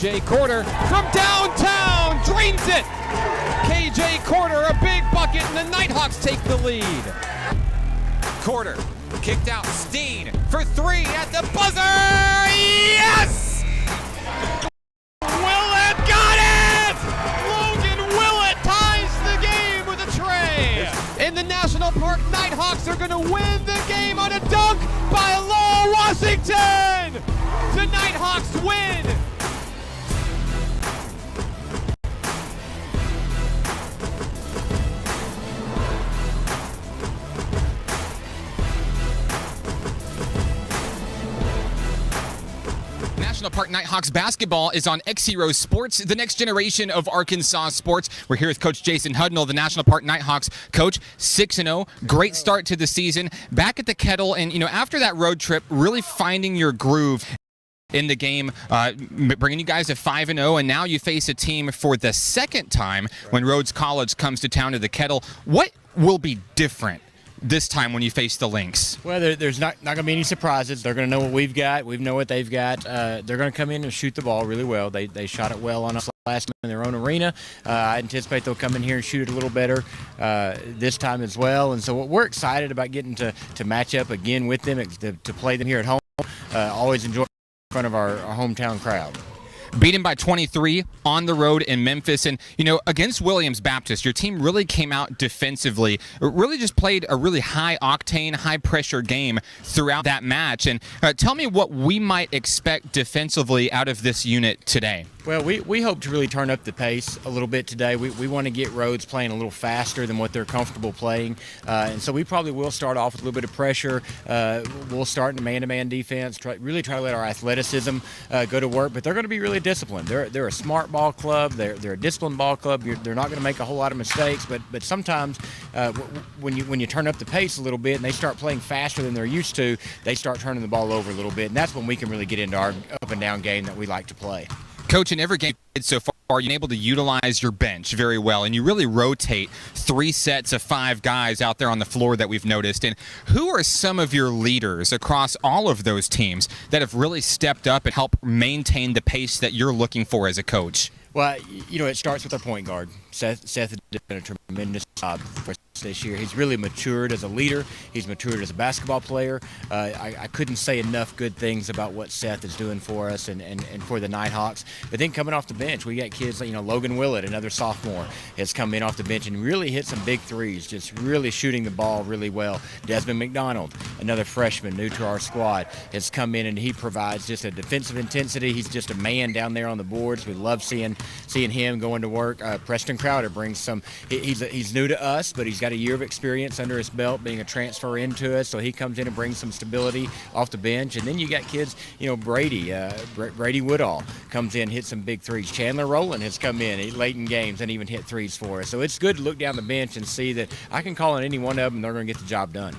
KJ Corder from downtown drains it. KJ Corder, a big bucket, and the Nighthawks take the lead. Corder kicked out. Steen for three at the buzzer. Yes! Willett got it! Logan Willett ties the game with a tray. And the National Park Nighthawks are going to win the game on a dunk by Lowell Washington. The Nighthawks win. National Park Nighthawks basketball is on XZero Sports, the next generation of Arkansas sports. We're here with Coach Jason Hudnall, the National Park Nighthawks coach. 6-0, great start to the season. Back at the Kettle, and after that road trip, really finding your groove in the game, bringing you guys to 5-0, and now you face a team for the second time when Rhodes College comes to town to the Kettle. What will be different this time when you face the Lynx? Well, there's not going to be any surprises. They're going to know what we've got. We know what they've got. They're going to come in and shoot the ball really well. They shot it well on us last time in their own arena. I anticipate they'll come in here and shoot it a little better this time as well. And so we're excited about getting to match up again with them, to play them here at home. Always enjoy in front of our hometown crowd. Beaten by 23 on the road in Memphis. And, against Williams Baptist, your team really came out defensively. It really just played a really high-octane, high-pressure game throughout that match. And tell me what we might expect defensively out of this unit today. Well, we hope to really turn up the pace a little bit today. We want to get Rhodes playing a little faster than what they're comfortable playing. And so we probably will start off with a little bit of pressure. We'll start in man-to-man defense, really try to let our athleticism go to work. But they're going to be really disciplined. They're a smart ball club. They're a disciplined ball club. They're not going to make a whole lot of mistakes. But sometimes when you turn up the pace a little bit and they start playing faster than they're used to, they start turning the ball over a little bit. And that's when we can really get into our up-and-down game that we like to play. Coach, in every game so far, you've been able to utilize your bench very well, and you really rotate 3 sets of 5 guys out there on the floor that we've noticed. And who are some of your leaders across all of those teams that have really stepped up and helped maintain the pace that you're looking for as a coach? Well, it starts with our point guard. Seth has done a tremendous job for us this year. He's really matured as a leader. He's matured as a basketball player. I couldn't say enough good things about what Seth is doing for us and for the Nighthawks. But then coming off the bench, we got kids like, Logan Willett, another sophomore, has come in off the bench and really hit some big threes, just really shooting the ball really well. Desmond McDonald, another freshman new to our squad, has come in and he provides just a defensive intensity. He's just a man down there on the boards. We love seeing him going to work. Preston Crowder brings some. He's new to us, but he's got a year of experience under his belt, being a transfer into us. So he comes in and brings some stability off the bench. And then you got kids, Brady Woodall comes in, hits some big threes. Chandler Rowland has come in late in games and even hit threes for us. So it's good to look down the bench and see that I can call on any one of them and they're going to get the job done.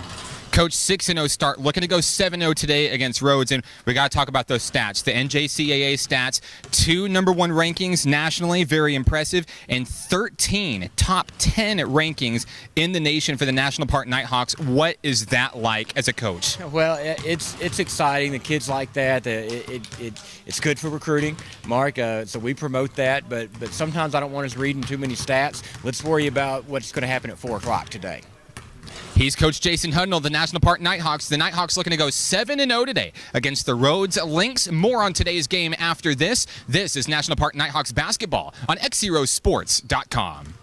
Coach, 6-0 start, looking to go 7-0 today against Rhodes, and we got to talk about those stats. The NJCAA stats, 2 number 1 rankings nationally, very impressive, and 13 top 10 rankings in the nation for the National Park Nighthawks. What is that like as a coach? Well, it's exciting. The kids like that. It's good for recruiting, Mark. So we promote that, but sometimes I don't want us reading too many stats. Let's worry about what's going to happen at 4 o'clock today. He's Coach Jason Hudnall, the National Park Nighthawks. The Nighthawks looking to go 7-0 today against the Rhodes Lynx. More on today's game after this. This is National Park Nighthawks basketball on XZeroSports.com.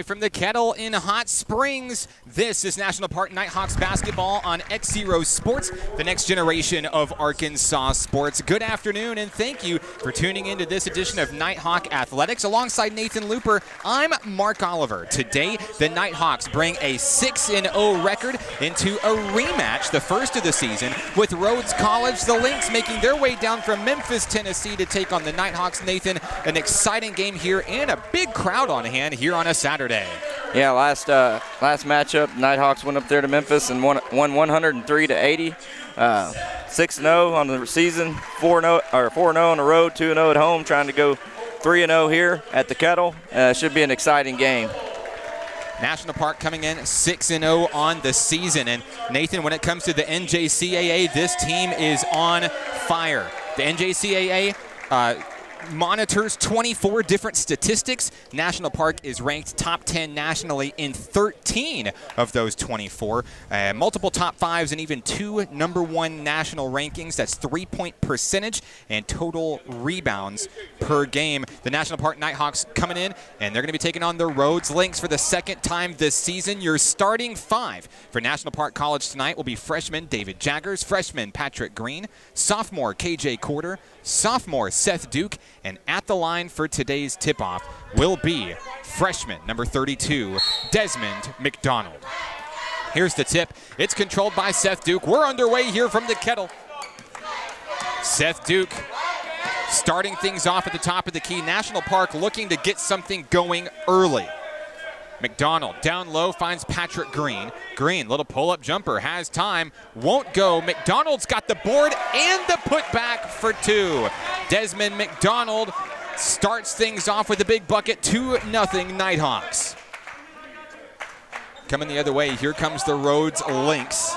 Live from the Kettle in Hot Springs, this is National Park Nighthawks basketball on XZero Sports, the next generation of Arkansas sports. Good afternoon, and thank you for tuning into this edition of Nighthawk Athletics. Alongside Nathan Looper, I'm Mark Oliver. Today, the Nighthawks bring a 6-0 record into a rematch, the first of the season, with Rhodes College. The Lynx making their way down from Memphis, Tennessee to take on the Nighthawks. Nathan, an exciting game here and a big crowd on hand here on a Saturday. Yeah, last matchup, Nighthawks went up there to Memphis and won 103-80. 6-0 on the season, 4-0 on the road, 2-0 at home, trying to go 3-0 here at the Kettle. Should be an exciting game. National Park coming in 6-0 on the season. And Nathan, when it comes to the NJCAA, this team is on fire. The NJCAA monitors 24 different statistics. National Park is ranked top 10 nationally in 13 of those 24. Multiple top fives and even 2 #1 national rankings. That's 3-point percentage and total rebounds per game. The National Park Nighthawks coming in, and they're going to be taking on the Rhodes Lynx for the second time this season. Your starting 5 for National Park College tonight will be freshman David Jaggers, freshman Patrick Green, sophomore KJ Corder, sophomore Seth Duke, and at the line for today's tip-off will be freshman number 32, Desmond McDonald. Here's the tip. It's controlled by Seth Duke. We're underway here from the Kettle. Seth Duke starting things off at the top of the key. National Park looking to get something going early. McDonald down low finds Patrick Green. Green, little pull-up jumper, has time, won't go. McDonald's got the board and the putback for 2. Desmond McDonald starts things off with a big bucket, 2-0 Nighthawks. Coming the other way, here comes the Rhodes Lynx.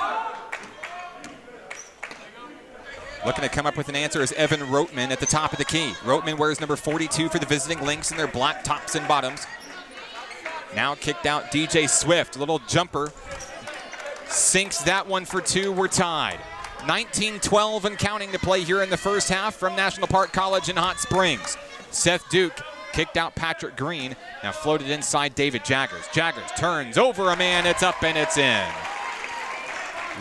Looking to come up with an answer is Evan Roteman at the top of the key. Roteman wears number 42 for the visiting Lynx in their black tops and bottoms. Now kicked out DJ Swift, little jumper. Sinks that one for 2, we're tied. 19-12 and counting to play here in the first half from National Park College in Hot Springs. Seth Duke kicked out Patrick Green, now floated inside David Jaggers. Jaggers turns over a man, it's up and it's in.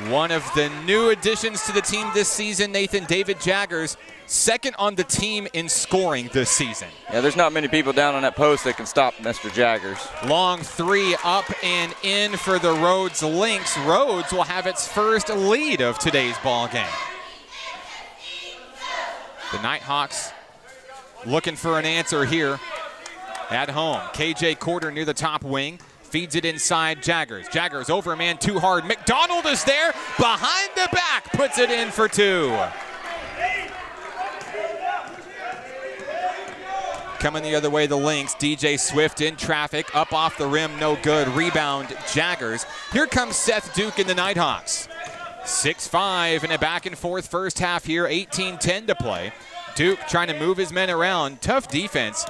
One of the new additions to the team this season, Nathan, David Jaggers, second on the team in scoring this season. Yeah, there's not many people down on that post that can stop Mr. Jaggers. Long 3 up and in for the Rhodes Lynx. Rhodes will have its first lead of today's ball game. The Nighthawks looking for an answer here at home. KJ Corder near the top wing. Feeds it inside Jaggers. Jaggers over a man too hard. McDonald is there. Behind the back. Puts it in for 2. Coming the other way, the Lynx. DJ Swift in traffic. Up off the rim. No good. Rebound Jaggers. Here comes Seth Duke in the Nighthawks. 6-5 in a back and forth first half here. 18-10 to play. Duke trying to move his men around. Tough defense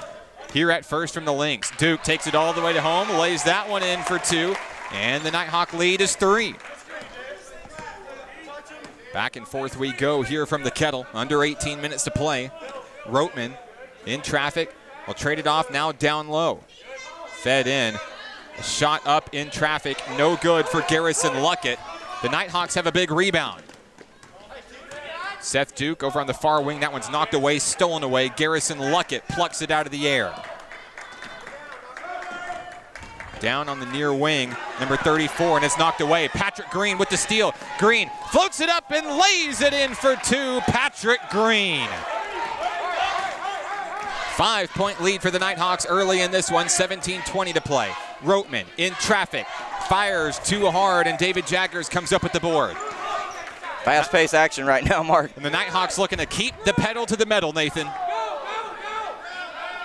here at first from the Lynx. Duke takes it all the way to home, lays that one in for 2, and the Nighthawk lead is 3. Back and forth we go here from the Kettle. Under 18 minutes to play. Roteman in traffic. Will trade it off now down low. Fed in. A shot up in traffic. No good for Garrison Luckett. The Nighthawks have a big rebound. Seth Duke over on the far wing. That one's knocked away, stolen away. Garrison Luckett plucks it out of the air. Down on the near wing, number 34, and it's knocked away. Patrick Green with the steal. Green floats it up and lays it in for 2. Patrick Green. 5-point lead for the Nighthawks early in this one. 17-20 to play. Roteman in traffic. Fires too hard, and David Jaggers comes up with the board. Fast-paced action right now, Mark. And the Nighthawks looking to keep the pedal to the metal, Nathan.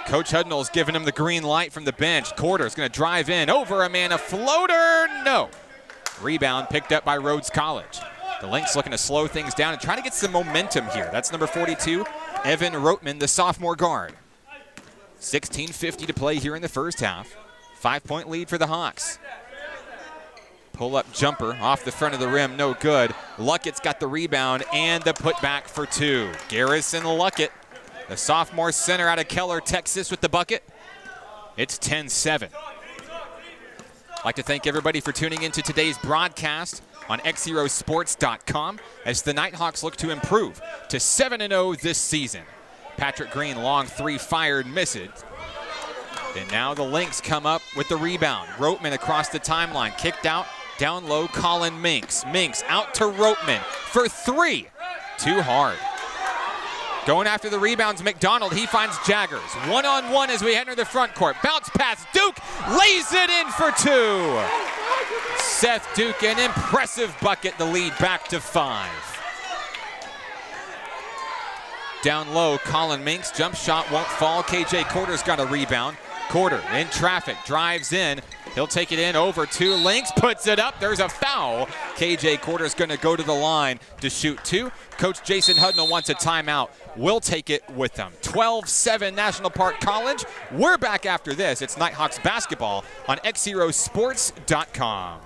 Coach Hudnall's giving him the green light from the bench. Corder's going to drive in. Over a man, a floater, no. Rebound picked up by Rhodes College. The Lynx looking to slow things down and trying to get some momentum here. That's number 42, Evan Roteman, the sophomore guard. 16:50 to play here in the first half. 5-point lead for the Hawks. Pull-up jumper off the front of the rim, no good. Luckett's got the rebound and the putback for 2. Garrison Luckett, the sophomore center out of Keller, Texas, with the bucket. It's 10-7. I'd like to thank everybody for tuning into today's broadcast on XZeroSports.com as the Nighthawks look to improve to 7-0 this season. Patrick Green, long three fired, miss it. And now the Lynx come up with the rebound. Roteman across the timeline, kicked out, down low, Colin Minks. Minks out to Roteman for three. Too hard. Going after the rebounds, McDonald, he finds Jaggers. One-on-one as we enter the front court. Bounce pass, Duke lays it in for two. Seth Duke, an impressive bucket, the lead back to 5. Down low, Colin Minks, jump shot won't fall. KJ Corder's got a rebound. Corder in traffic, drives in. He'll take it in over to Lynx, puts it up. There's a foul. KJ Corder's going to go to the line to shoot 2. Coach Jason Hudnall wants a timeout. We'll take it with them. 12-7 National Park College. We're back after this. It's Nighthawks basketball on XZeroSports.com.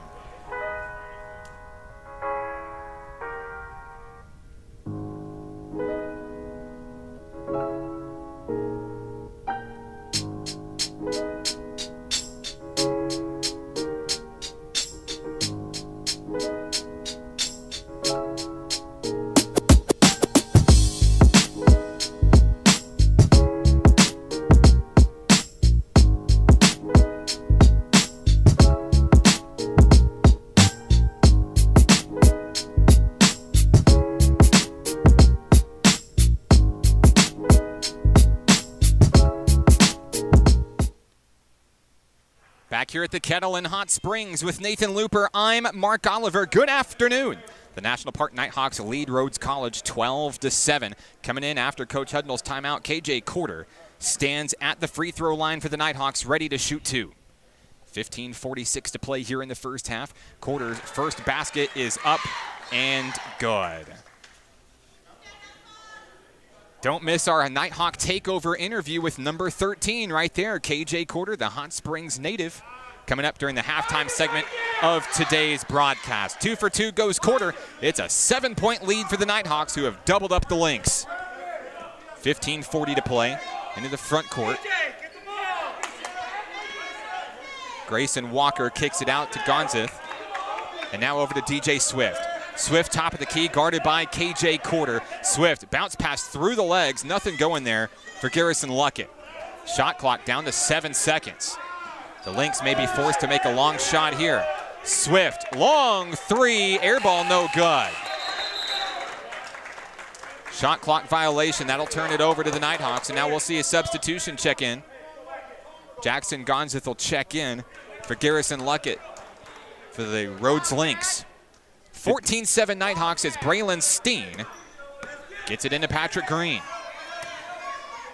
Back here at the Kettle in Hot Springs with Nathan Looper, I'm Mark Oliver. Good afternoon. The National Park Nighthawks lead Rhodes College 12-7. Coming in after Coach Hudnall's timeout, KJ Corder stands at the free throw line for the Nighthawks, ready to shoot 2. 15:46 to play here in the first half. Corder's first basket is up and good. Don't miss our Nighthawk takeover interview with number 13 right there, KJ Corder, the Hot Springs native, coming up during the halftime segment of today's broadcast. 2 for 2 goes Corder. It's a 7-point lead for the Nighthawks, who have doubled up the Lynx. 15:40 to play into the front court. Grayson Walker kicks it out to Gonzith. And now over to DJ Swift. Swift top of the key, guarded by KJ Corder. Swift bounce pass through the legs, nothing going there for Garrison Luckett. Shot clock down to 7 seconds. The Lynx may be forced to make a long shot here. Swift, long three, air ball no good. Shot clock violation, that'll turn it over to the Nighthawks, and now we'll see a substitution check in. Jackson Gonzith will check in for Garrison Luckett for the Rhodes Lynx. 14-7 Nighthawks as Braylon Steen gets it into Patrick Green.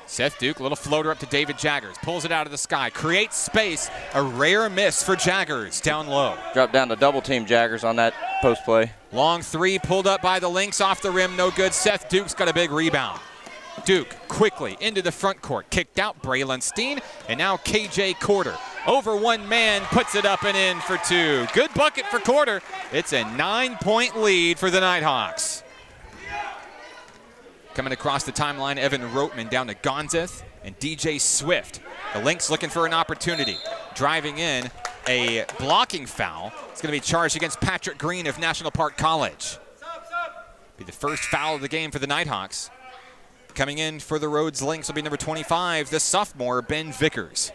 Seth Duke, little floater up to David Jaggers, pulls it out of the sky, creates space, a rare miss for Jaggers down low. Drop down to double team Jaggers on that post play. Long three pulled up by the Lynx, off the rim, no good. Seth Duke's got a big rebound. Duke quickly into the front court, kicked out Braylon Steen, and now KJ Corder. Over one man, puts it up and in for 2. Good bucket for Corder. It's a 9-point lead for the Nighthawks. Coming across the timeline, Evan Roteman down to Gonzith and DJ Swift. The Lynx looking for an opportunity. Driving in, a blocking foul. It's going to be charged against Patrick Green of National Park College. Be the first foul of the game for the Nighthawks. Coming in for the Rhodes Lynx will be number 25, the sophomore, Ben Vickers.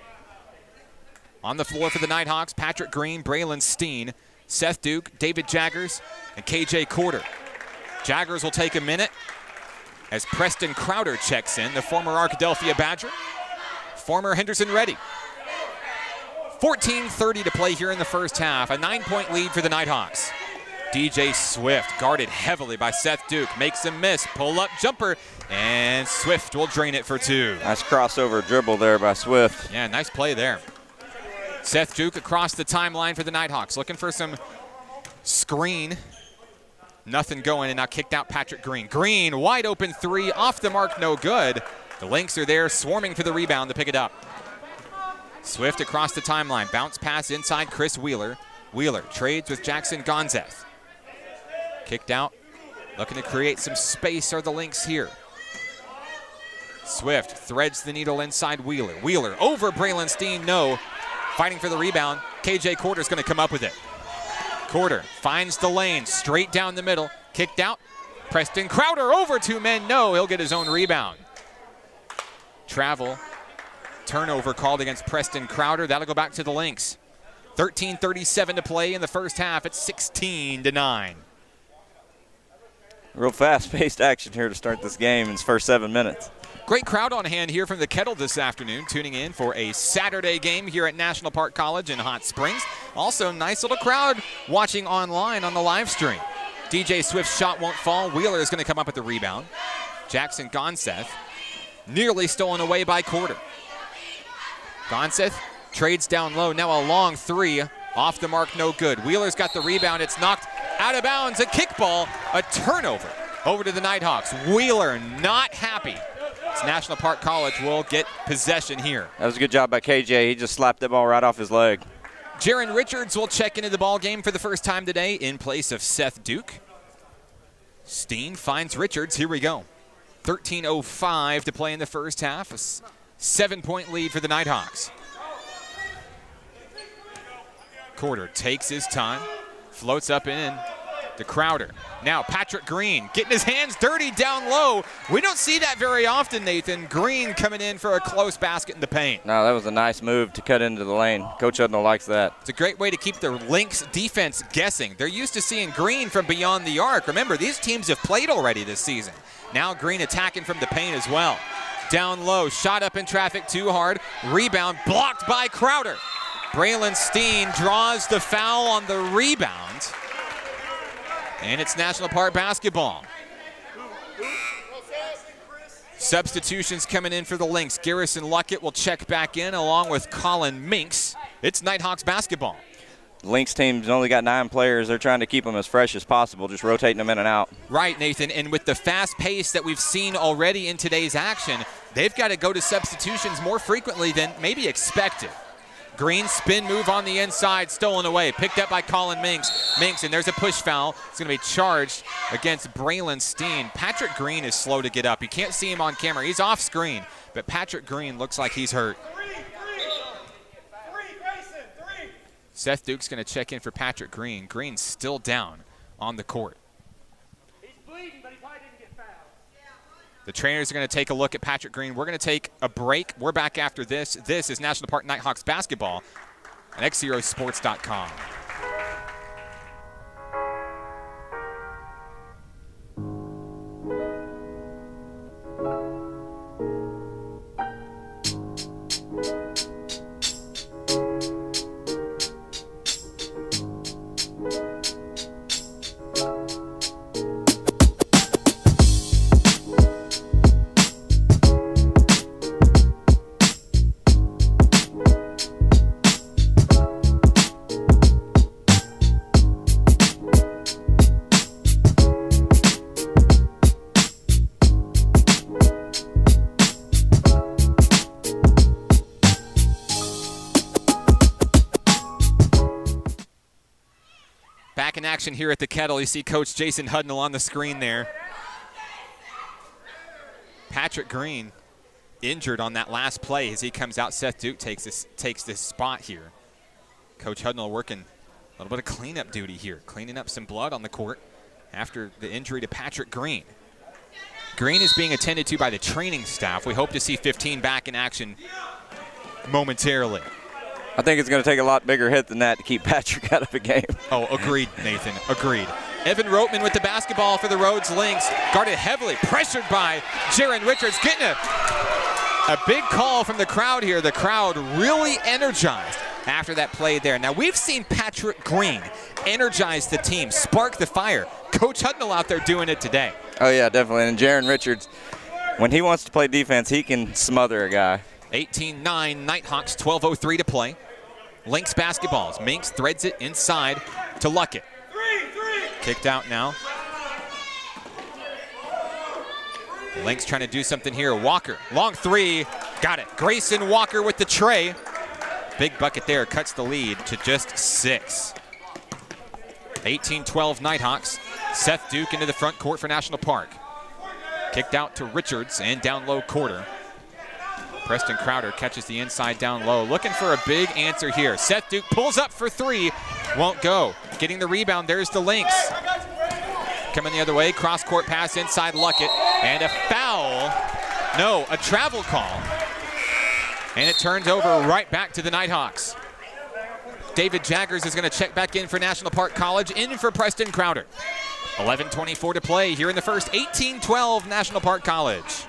On the floor for the Nighthawks, Patrick Green, Braylon Steen, Seth Duke, David Jaggers, and KJ Corder. Jaggers will take a minute as Preston Crowder checks in, the former Arkadelphia Badger, former Henderson Ready. 14:30 to play here in the first half, a 9-point lead for the Nighthawks. DJ Swift, guarded heavily by Seth Duke, makes him miss, pull-up jumper, and Swift will drain it for 2. Nice crossover dribble there by Swift. Yeah, nice play there. Seth Duke across the timeline for the Nighthawks, looking for some screen. Nothing going, and now kicked out Patrick Green. Green, wide open three, off the mark, no good. The Lynx are there, swarming for the rebound to pick it up. Swift across the timeline, bounce pass inside Chris Wheeler. Wheeler trades with Jackson Gonzeth. Kicked out, looking to create some space are the Lynx here. Swift threads the needle inside Wheeler. Wheeler over Braylon Steen, no. Fighting for the rebound. KJ Quarter's going to come up with it. Quarter finds the lane, straight down the middle. Kicked out. Preston Crowder over 2 men. No, he'll get his own rebound. Travel. Turnover called against Preston Crowder. That'll go back to the Lynx. 13:37 to play in the first half. It's 16-9. Real fast-paced action here to start this game in its first 7 minutes. Great crowd on hand here from the Kettle this afternoon, tuning in for a Saturday game here at National Park College in Hot Springs. Also, nice little crowd watching online on the live stream. DJ Swift's shot won't fall. Wheeler is going to come up with the rebound. Jackson Gonseth nearly stolen away by Quarter. Gonseth trades down low. Now a long three. Off the mark, no good. Wheeler's got the rebound. It's knocked out of bounds. A kickball, a turnover over to the Nighthawks. Wheeler not happy. National Park College will get possession here. That was a good job by KJ. He just slapped that ball right off his leg. Jaron Richards will check into the ball game for the first time today in place of Seth Duke. Steen finds Richards. Here we go. 13:05 to play in the first half. A 7-point lead for the Nighthawks. Quarter takes his time, floats up in to Crowder. Now Patrick Green getting his hands dirty down low. We don't see that very often, Nathan. Green coming in for a close basket in the paint. No, that was a nice move to cut into the lane. Coach Hudnall likes that. It's a great way to keep the Lynx defense guessing. They're used to seeing Green from beyond the arc. Remember, these teams have played already this season. Now Green attacking from the paint as well. Down low, shot up in traffic too hard. Rebound blocked by Crowder. Braylon Steen draws the foul on the rebound. And it's National Park basketball. Substitutions coming in for the Lynx. Garrison Luckett will check back in along with Colin Minks. It's Nighthawks basketball. Lynx team's only got 9 players. They're trying to keep them as fresh as possible, just rotating them in and out. Right, Nathan, and with the fast pace that we've seen already in today's action, they've got to go to substitutions more frequently than maybe expected. Green spin move on the inside, stolen away, picked up by Colin Minks. And there's a push foul. It's going to be charged against Braylon Steen. Patrick Green is slow to get up. You can't see him on camera. He's off screen, but Patrick Green looks like he's hurt. Seth Duke's going to check in for Patrick Green. Green's still down on the court. The trainers are going to take a look at Patrick Green. We're going to take a break. We're back after this. This is National Park Nighthawks basketball on XZeroSports.com. Back in action here at the Kettle. You see Coach Jason Hudnall on the screen there. Patrick Green injured on that last play as he comes out. Seth Duke takes this spot here. Coach Hudnall working a little bit of cleanup duty here, cleaning up some blood on the court after the injury to Patrick Green. Green is being attended to by the training staff. We hope to see 15 back in action momentarily. I think it's going to take a lot bigger hit than that to keep Patrick out of the game. Oh, agreed, Nathan, agreed. Evan Roteman with the basketball for the Rhodes Lynx. Guarded heavily, pressured by Jaron Richards. Getting a big call from the crowd here. The crowd really energized after that play there. Now, we've seen Patrick Green energize the team, spark the fire. Coach Hudnall out there doing it today. Oh, yeah, definitely. And Jaron Richards, when he wants to play defense, he can smother a guy. 18-9 Nighthawks, 12:03 to play. Lynx basketballs. Minks threads it inside to Luckett. Kicked out now. Lynx trying to do something here. Walker, long three, got it. Grayson Walker with the tray. Big bucket there, cuts the lead to just 6. 18-12 Nighthawks. Seth Duke into the front court for National Park. Kicked out to Richards and down low Quarter. Preston Crowder catches the inside down low. Looking for a big answer here. Seth Duke pulls up for three. Won't go. Getting the rebound, there's the Lynx. Coming the other way, cross-court pass inside Luckett. And a foul. No, a travel call. And it turns over right back to the Nighthawks. David Jaggers is going to check back in for National Park College, in for Preston Crowder. 11:24 to play here in the first. 18-12 National Park College.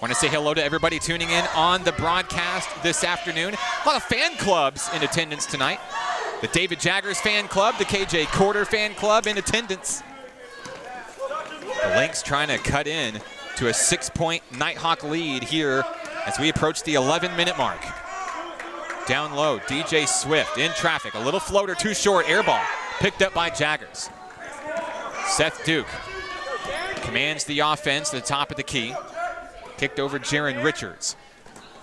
Want to say hello to everybody tuning in on the broadcast this afternoon. A lot of fan clubs in attendance tonight. The David Jaggers fan club, the KJ Corder fan club in attendance. The Lynx trying to cut in to a 6-point Nighthawk lead here as we approach the 11-minute mark. Down low, DJ Swift in traffic. A little floater, too short, air ball. Picked up by Jaggers. Seth Duke commands the offense at the top of the key. Kicked over Jaron Richards.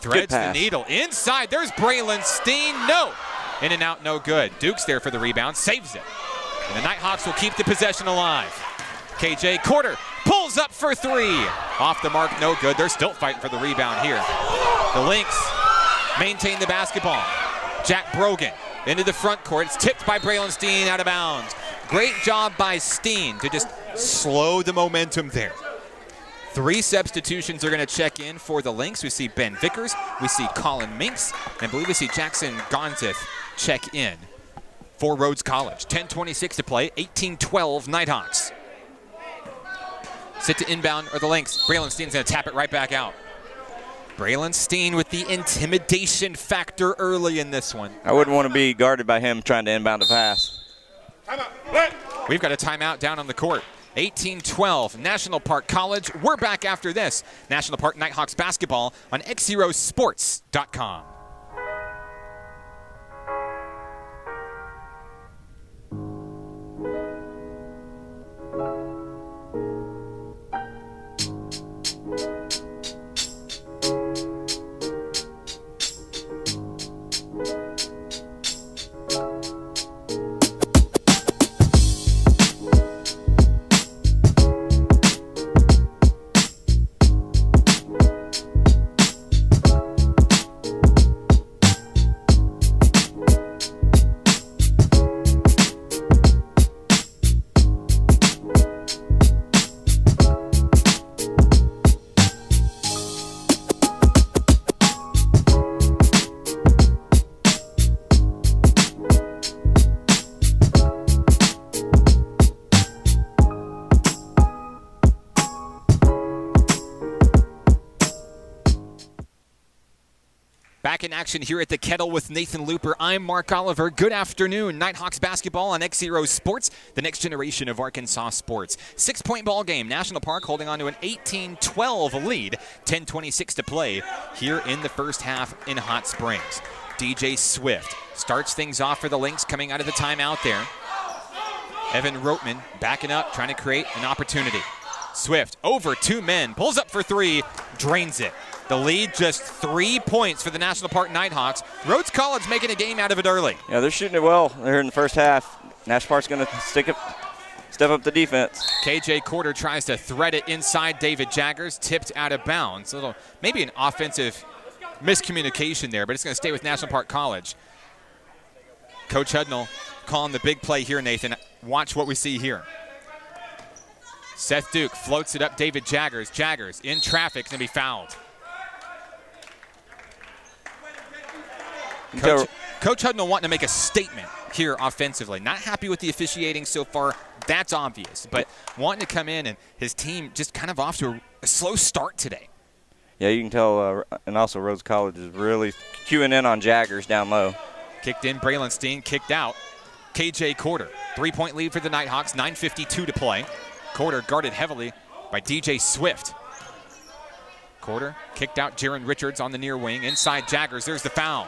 Threads the needle. Inside, there's Braylon Steen. No! In and out, no good. Duke's there for the rebound, saves it. And the Nighthawks will keep the possession alive. KJ Corder pulls up for three. Off the mark, no good. They're still fighting for the rebound here. The Lynx maintain the basketball. Jack Brogan into the front court. It's tipped by Braylon Steen out of bounds. Great job by Steen to just slow the momentum there. 3 substitutions are going to check in for the Lynx. We see Ben Vickers, we see Colin Minks, and I believe we see Jackson Gonzith check in for Rhodes College. 10:26 to play, 18-12 Nighthawks. Sit to inbound or the Lynx. Braylon Steen's going to tap it right back out. Braylon Steen with the intimidation factor early in this one. I wouldn't want to be guarded by him trying to inbound a pass. We've got a timeout down on the court. 18-12 National Park College. We're back after this. National Park Nighthawks basketball on XZeroSports.com. Back in action here at the Kettle with Nathan Looper. I'm Mark Oliver. Good afternoon. Nighthawks basketball on XZero Sports, the next generation of Arkansas sports. 6-point ball game. National Park holding on to an 18-12 lead. 10:26 to play here in the first half in Hot Springs. DJ Swift starts things off for the Lynx coming out of the timeout there. Evan Rotman backing up, trying to create an opportunity. Swift over 2 men, pulls up for 3, drains it. The lead just 3 points for the National Park Nighthawks. Rhodes College making a game out of it early. Yeah, they're shooting it well. They're in the first half. National Park's going to step up the defense. KJ Corder tries to thread it inside David Jaggers, tipped out of bounds. A little, maybe an offensive miscommunication there, but it's going to stay with National Park College. Coach Hudnall calling the big play here, Nathan. Watch what we see here. Seth Duke floats it up David Jaggers. Jaggers in traffic, going to be fouled. Coach Hudnall wanting to make a statement here offensively. Not happy with the officiating so far. That's obvious. But wanting to come in and his team just kind of off to a slow start today. Yeah, you can tell. And also Rhodes College is really queuing in on Jaggers down low. Kicked in, Braylon Steen kicked out. KJ Corder. 3-point lead for the Nighthawks. 9:52 to play. Corder guarded heavily by DJ Swift. Corder kicked out Jaron Richards on the near wing. Inside Jaggers. There's the foul.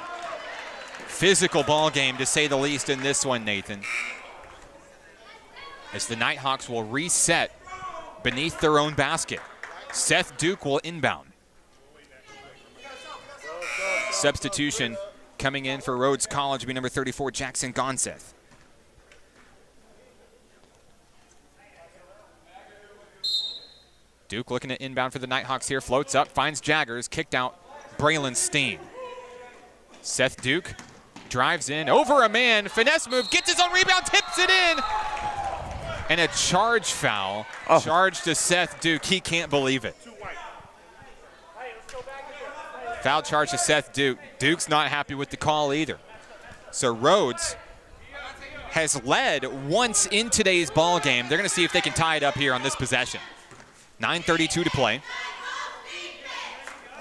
Physical ball game, to say the least, in this one, Nathan. As the Nighthawks will reset beneath their own basket. Seth Duke will inbound. Substitution coming in for Rhodes College will be number 34, Jackson Gonzith. Duke looking at inbound for the Nighthawks here. Floats up, finds Jaggers, kicked out Braylon Steen. Seth Duke drives in, over a man, finesse move, gets his own rebound, tips it in. And a charge foul. Charge to Seth Duke. He can't believe it. Foul charge to Seth Duke. Duke's not happy with the call either. So Rhodes has led once in today's ball game. They're going to see if they can tie it up here on this possession. 9:32 to play.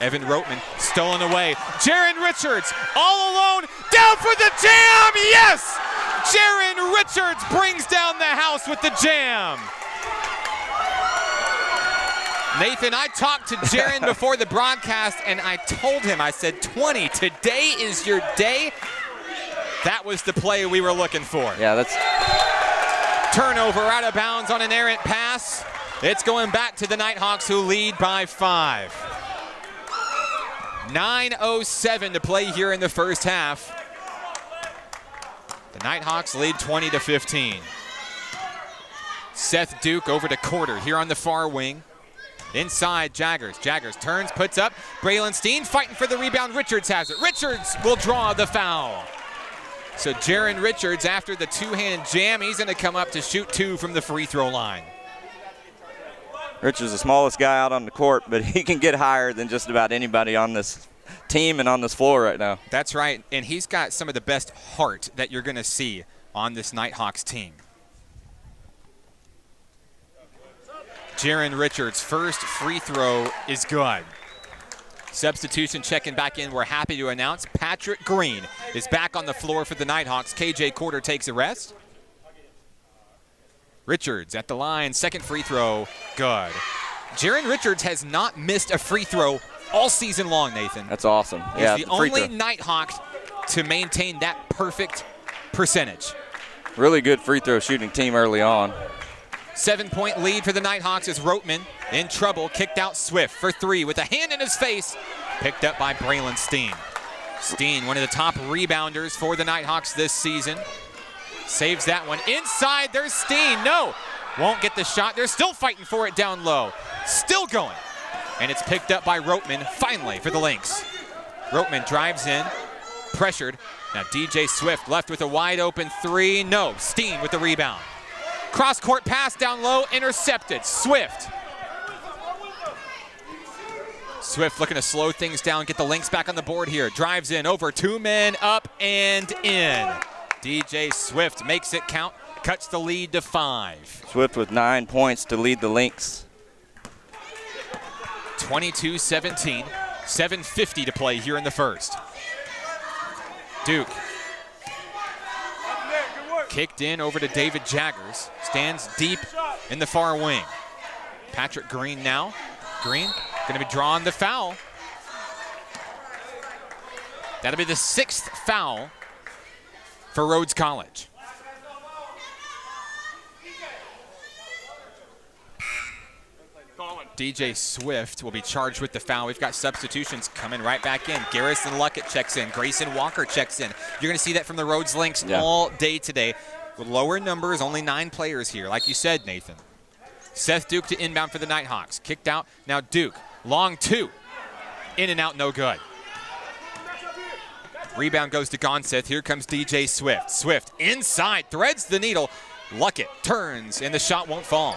Evan Roteman stolen away. Jaron Richards all alone, down for the jam, yes! Jaron Richards brings down the house with the jam. Nathan, I talked to Jaron before the broadcast, and I told him, I said, 20, today is your day. That was the play we were looking for. Yeah, that's... Turnover out of bounds on an errant pass. It's going back to the Nighthawks, who lead by 5. 9:07 to play here in the first half. The Nighthawks lead 20-15. Seth Duke over to Quarter here on the far wing. Inside, Jaggers. Jaggers turns, puts up. Braylon Steen fighting for the rebound. Richards has it. Richards will draw the foul. So Jaron Richards, after the two-hand jam, he's going to come up to shoot 2 from the free throw line. Richards is the smallest guy out on the court, but he can get higher than just about anybody on this team and on this floor right now. That's right, and he's got some of the best heart that you're going to see on this Nighthawks team. Jaron Richards' first free throw is good. Substitution checking back in. We're happy to announce Patrick Green is back on the floor for the Nighthawks. KJ Quarter takes a rest. Richards at the line, second free throw, good. Jaron Richards has not missed a free throw all season long, Nathan. That's awesome. He's yeah, the only Nighthawk to maintain that perfect percentage. Really good free throw shooting team early on. 7-point lead for the Nighthawks as Roteman in trouble, kicked out Swift for 3 with a hand in his face, picked up by Braylon Steen. Steen, one of the top rebounders for the Nighthawks this season. Saves that one. Inside, there's Steen. No, won't get the shot. They're still fighting for it down low. Still going. And it's picked up by Roteman, finally, for the Lynx. Roteman drives in, pressured. Now DJ Swift left with a wide open 3. No, Steen with the rebound. Cross-court pass down low, intercepted. Swift. Swift looking to slow things down, get the Lynx back on the board here. Drives in, over 2 men, up and in. DJ Swift makes it count, cuts the lead to 5. Swift with 9 points to lead the Lynx. 22-17, 7:50 to play here in the first. Duke. Kicked in over to David Jaggers. Stands deep in the far wing. Patrick Green now. Green going to be drawing the foul. That'll be the 6th foul for Rhodes College. DJ Swift will be charged with the foul. We've got substitutions coming right back in. Garrison Luckett checks in. Grayson Walker checks in. You're going to see that from the Rhodes Lynx all day today. With lower numbers, only 9 players here, like you said, Nathan. Seth Duke to inbound for the Nighthawks. Kicked out. Now Duke. Long 2. In and out, no good. Rebound goes to Gonseth. Here comes DJ Swift. Swift inside, threads the needle. Luckett turns, and the shot won't fall.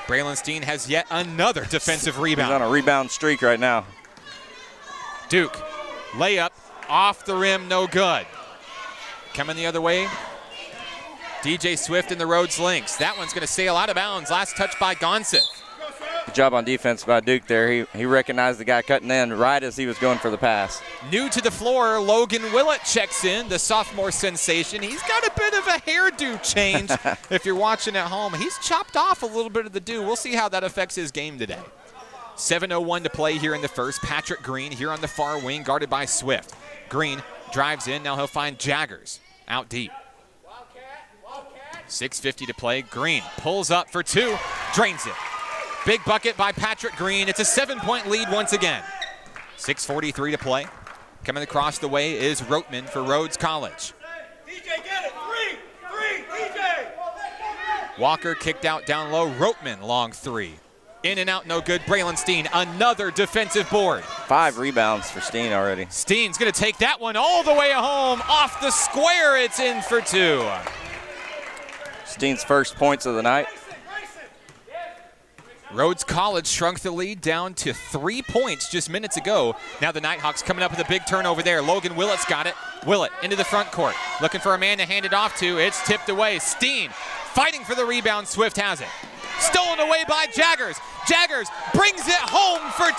Braylon Steen has yet another defensive rebound. He's on a rebound streak right now. Duke, layup, off the rim, no good. Coming the other way, DJ Swift in the Rhodes Lynx. That one's going to sail out of bounds. Last touch by Gonseth. Good job on defense by Duke there. He recognized the guy cutting in right as he was going for the pass. New to the floor, Logan Willett checks in, the sophomore sensation. He's got a bit of a hairdo change. If you're watching at home, he's chopped off a little bit of the dew. We'll see how that affects his game today. 7:01 to play here in the first. Patrick Green here on the far wing, guarded by Swift. Green drives in. Now he'll find Jaggers out deep. 6:50 to play. Green pulls up for 2, drains it. Big bucket by Patrick Green. It's a 7-point lead once again. 6:43 to play. Coming across the way is Roteman for Rhodes College. DJ, get it. 3, DJ. Walker kicked out down low. Roteman, long 3. In and out, no good. Braylon Steen, another defensive board. 5 rebounds for Steen already. Steen's going to take that one all the way home. Off the square, it's in for 2. Steen's first points of the night. Rhodes College shrunk the lead down to 3 points just minutes ago. Now the Nighthawks coming up with a big turnover there. Logan Willett's got it. Willett into the front court. Looking for a man to hand it off to. It's tipped away. Steen fighting for the rebound. Swift has it. Stolen away by Jaggers. Jaggers brings it home for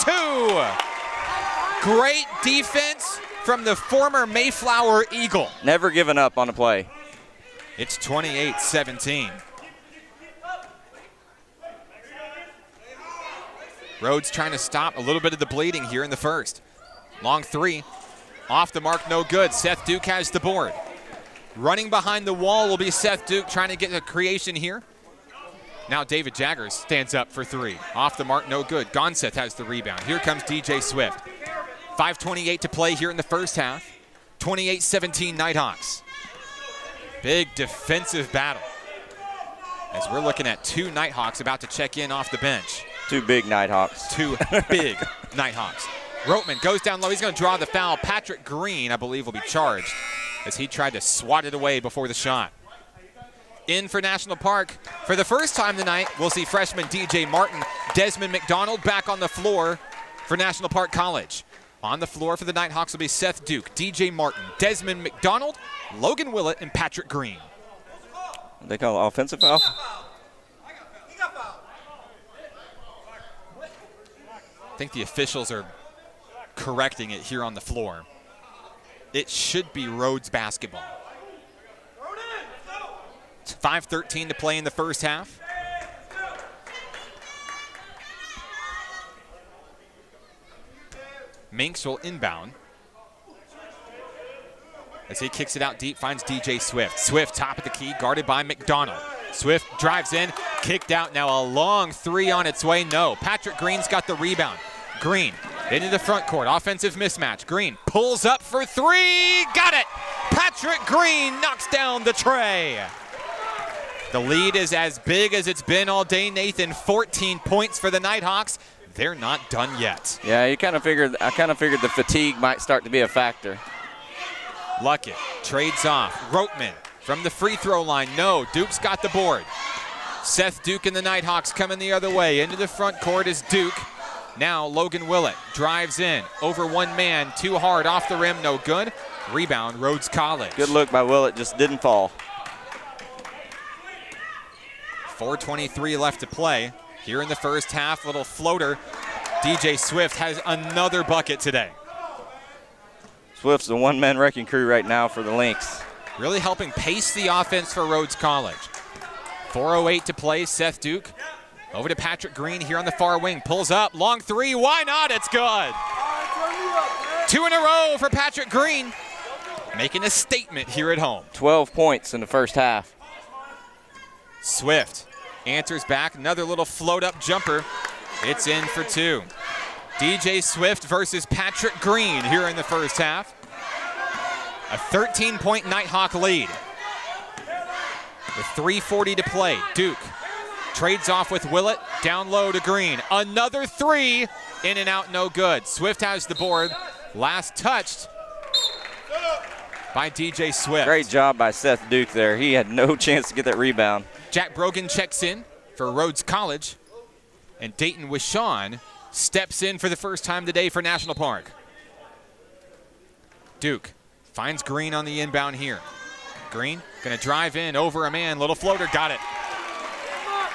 2. Great defense from the former Mayflower Eagle. Never giving up on a play. It's 28-17. Rhodes trying to stop a little bit of the bleeding here in the first. Long 3. Off the mark, no good. Seth Duke has the board. Running behind the wall will be Seth Duke trying to get a creation here. Now David Jaggers stands up for 3. Off the mark, no good. Gonseth has the rebound. Here comes DJ Swift. 5:28 to play here in the first half. 28-17 Nighthawks. Big defensive battle. As we're looking at 2 Nighthawks about to check in off the bench. 2 big Nighthawks. 2 big Nighthawks. Rotman goes down low. He's going to draw the foul. Patrick Green, I believe, will be charged as he tried to swat it away before the shot. In for National Park. For the first time tonight, we'll see freshman DJ Martin. Desmond McDonald back on the floor for National Park College. On the floor for the Nighthawks will be Seth Duke, DJ Martin, Desmond McDonald, Logan Willett, and Patrick Green. They call it offensive foul? I think the officials are correcting it here on the floor. It should be Rhodes basketball. 5:13 to play in the first half. Minks will inbound. As he kicks it out deep, finds DJ Swift. Swift top of the key, guarded by McDonald. Swift drives in, kicked out. Now a long 3 on its way. No, Patrick Green's got the rebound. Green into the front court, offensive mismatch. Green pulls up for 3, got it! Patrick Green knocks down the tray. The lead is as big as it's been all day, Nathan. 14 points for the Nighthawks. They're not done yet. Yeah, I kind of figured the fatigue might start to be a factor. Luckett trades off. Rotman from the free throw line. No, Duke's got the board. Seth Duke and the Nighthawks coming the other way. Into the front court is Duke. Now Logan Willett drives in. Over 1 man, too hard, off the rim, no good. Rebound, Rhodes College. Good look by Willett, just didn't fall. 4:23 left to play. Here in the first half, little floater. DJ Swift has another bucket today. Swift's the 1-man wrecking crew right now for the Lynx. Really helping pace the offense for Rhodes College. 4:08 to play, Seth Duke. Over to Patrick Green here on the far wing. Pulls up, long 3, why not? It's good. 2 in a row for Patrick Green. Making a statement here at home. 12 points in the first half. Swift answers back, another little float-up jumper. It's in for 2. DJ Swift versus Patrick Green here in the first half. A 13-point Nighthawk lead. With 3:40 to play, Duke trades off with Willett, down low to Green. Another 3, in and out, no good. Swift has the board. Last touched by DJ Swift. Great job by Seth Duke there. He had no chance to get that rebound. Jack Brogan checks in for Rhodes College. And Dayton Wishon steps in for the first time today for National Park. Duke finds Green on the inbound here. Green gonna drive in over a man, little floater, got it.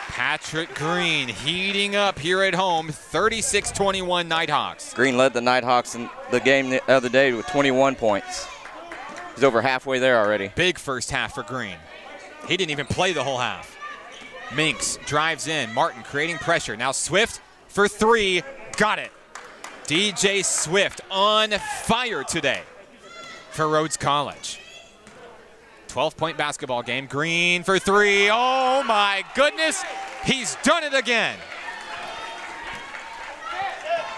Patrick Green heating up here at home, 36-21 Nighthawks. Green led the Nighthawks in the game the other day with 21 points. He's over halfway there already. Big first half for Green. He didn't even play the whole half. Minks drives in, Martin creating pressure. Now Swift for 3, got it. DJ Swift on fire today for Rhodes College. 12-point basketball game. Green for 3. Oh my goodness, he's done it again.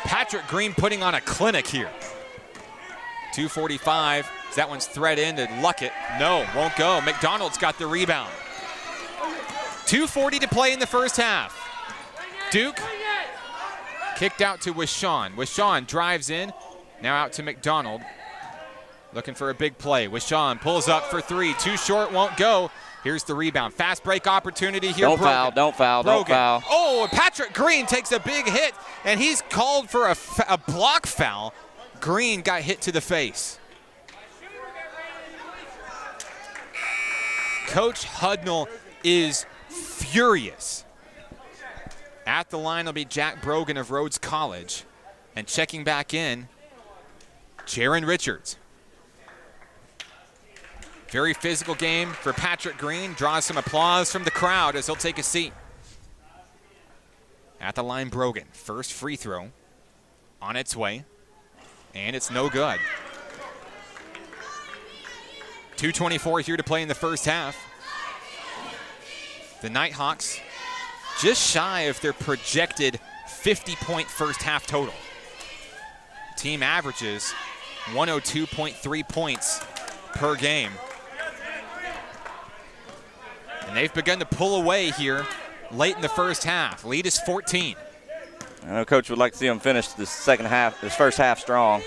Patrick Green putting on a clinic here. 2:45. That one's thread in to Luckett. No, won't go. McDonald's got the rebound. 2:40 to play in the first half. Duke Kicked out to Wishawn. Wishawn drives in. Now out to McDonald. Looking for a big play. Wishawn pulls up for three. Too short, won't go. Here's the rebound. Fast break opportunity here. Don't foul, don't foul, don't foul. Oh, Patrick Green takes a big hit, and he's called for a block foul. Green got hit to the face. Coach Hudnall is furious. At the line will be Jack Brogan of Rhodes College. And checking back in, Jaron Richards. Very physical game for Patrick Green. Draws some applause from the crowd as he'll take a seat. At the line, Brogan. First free throw on its way. And it's no good. 2:24 here to play in the first half. The Nighthawks just shy of their projected 50-point first half total. Team averages 102.3 points per game. And they've begun to pull away here late in the first half. Lead is 14. I know Coach would like to see them finish this first half strong.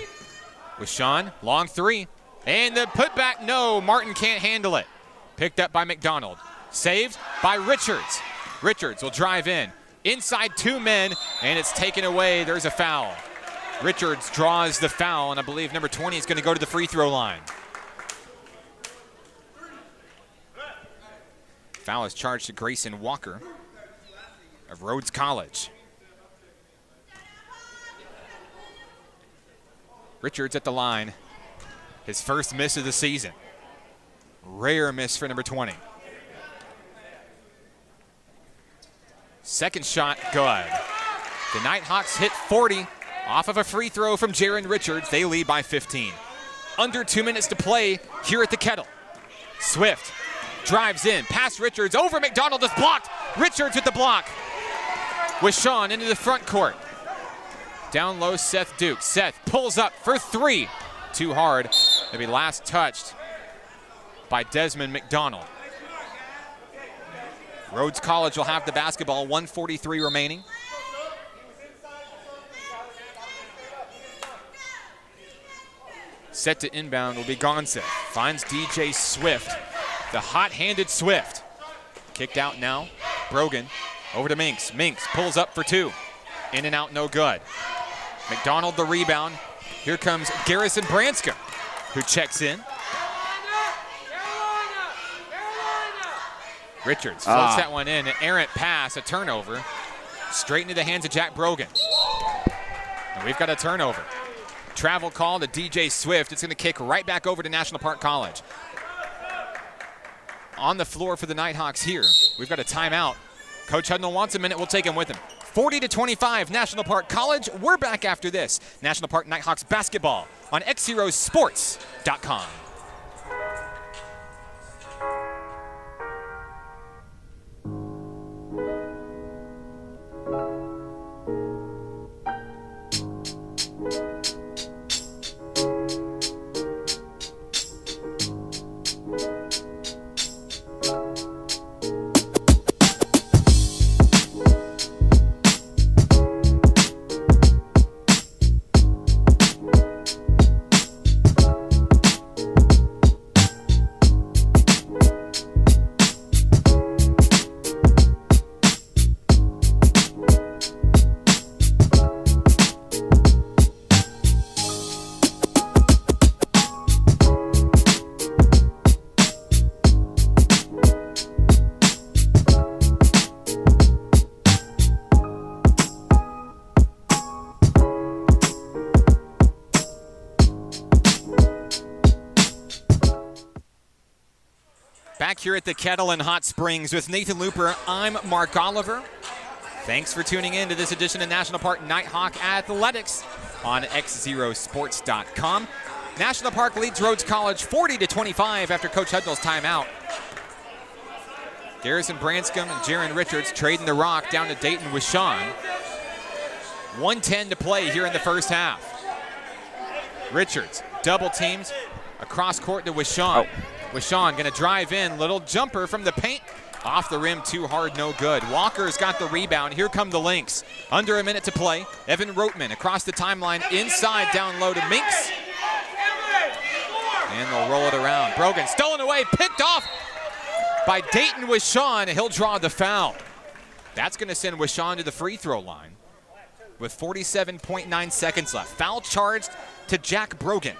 With Sean, long three. And the putback, no, Martin can't handle it. Picked up by McDonald. Saved by Richards. Richards will drive in. Inside two men, and it's taken away. There's a foul. Richards draws the foul, and I believe number 20 is going to go to the free throw line. Foul is charged to Grayson Walker of Rhodes College. Richards at the line. His first miss of the season. Rare miss for number 20. Second shot, good. The Nighthawks hit 40 off of a free throw from Jaron Richards. They lead by 15. Under 2 minutes to play here at the Kettle. Swift drives in, past Richards, over McDonald, is blocked. Richards with the block. With Sean into the front court. Down low, Seth Duke. Seth pulls up for three. Too hard. Maybe last touched by Desmond McDonald. Rhodes College will have the basketball, 1:43 remaining. Set to inbound will be Gonzalez. Finds DJ Swift, the hot-handed Swift. Kicked out now, Brogan over to Minks. Minks pulls up for two. In and out, no good. McDonald the rebound. Here comes Garrison Branska, who checks in. Richards floats that one in. An errant pass, a turnover. Straight into the hands of Jack Brogan. And we've got a turnover. Travel call to DJ Swift. It's going to kick right back over to National Park College. On the floor for the Nighthawks here. We've got a timeout. Coach Hudnall wants a minute. We'll take him with him. 40-25, National Park College. We're back after this. National Park Nighthawks basketball on XZeroSports.com. Back here at the Kettle in Hot Springs with Nathan Looper, I'm Mark Oliver. Thanks for tuning in to this edition of National Park Nighthawk Athletics on XZeroSports.com. National Park leads Rhodes College 40-25 after Coach Hudnall's timeout. Garrison Branscombe and Jaron Richards trading the rock down to Dayton with Sean. 1:10 to play here in the first half. Richards double teams across court to Wishawn. Wishawn going to drive in, little jumper from the paint, Off the rim, too hard, no good. Walker's got the rebound. Here come the Lynx. Under a minute to play. Evan Rotman across the timeline, inside, down low to Minks. And they'll roll it around. Brogan stolen away, picked off by Dayton Wishawn. He'll draw the foul. That's going to send Wishawn to the free throw line with 47.9 seconds left. Foul charged to Jack Brogan.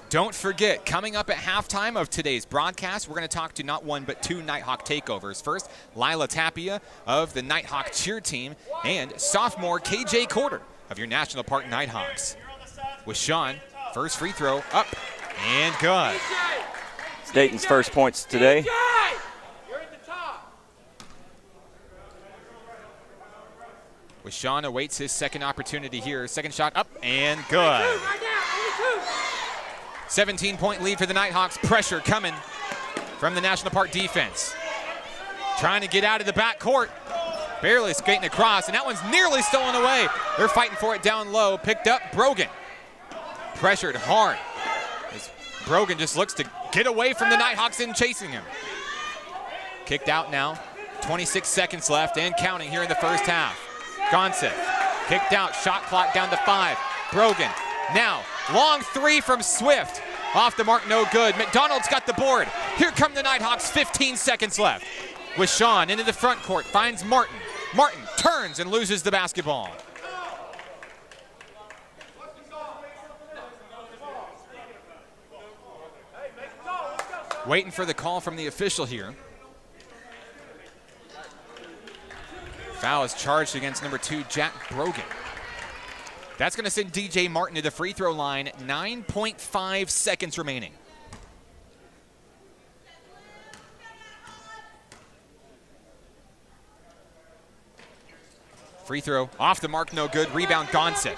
Don't forget, coming up at halftime of today's broadcast, we're going to talk to not one but two Nighthawk takeovers. First, Lila Tapia of the Nighthawk cheer team and sophomore KJ Corder of your National Park Nighthawks. Wishawn, first free throw, up and good. It's Dayton's first points today. Wishawn awaits his second opportunity here. Second shot up and good. 17-point lead for the Nighthawks. Pressure coming from the National Park defense. Trying to get out of the back court. Barely skating across, and that one's nearly stolen away. They're fighting for it down low. Picked up Brogan. Pressured hard as Brogan just looks to get away from the Nighthawks in chasing him. Kicked out now. 26 seconds left and counting here in the first half. Gonset kicked out, shot clock down to 5. Brogan now, long three from Swift. Off the mark, no good. McDonald's got the board. Here come the Nighthawks, 15 seconds left. Wishawn into the front court, finds Martin. Martin turns and loses the basketball. Waiting for the call from the official here. Foul is charged against number 2, Jack Brogan. That's going to send DJ Martin to the free throw line. 9.5 seconds remaining. Free throw off the mark, no good. Rebound, Gonset.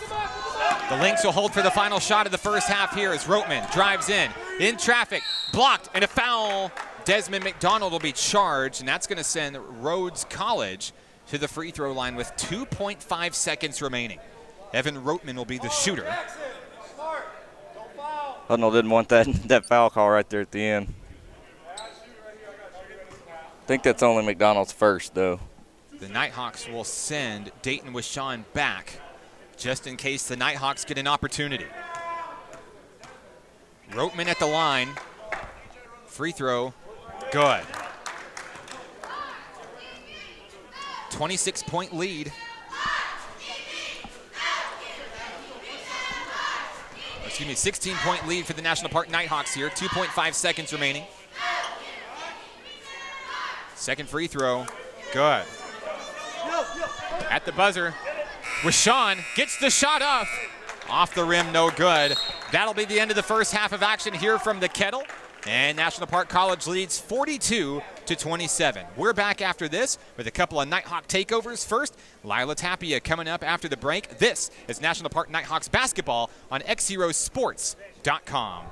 The Lynx will hold for the final shot of the first half here as Rotman drives in traffic, blocked, and a foul. Desmond McDonald will be charged, and that's going to send Rhodes College to the free throw line with 2.5 seconds remaining. Evan Rotman will be the shooter. Hudnall didn't want that foul call right there at the end. I think that's only McDonald's first, though. The Nighthawks will send Dayton Wishawn back just in case the Nighthawks get an opportunity. Rotman at the line. Free throw, good. 26-point lead. Excuse me, 16-point lead for the National Park Nighthawks here. 2.5 seconds remaining. Second free throw, good. At the buzzer, Wishawn gets the shot off the rim, no good. That'll be the end of the first half of action here from the Kettle. And National Park College leads 42-27. We're back after this with a couple of Nighthawk takeovers. First, Lila Tapia coming up after the break. This is National Park Nighthawks basketball on XZeroSports.com.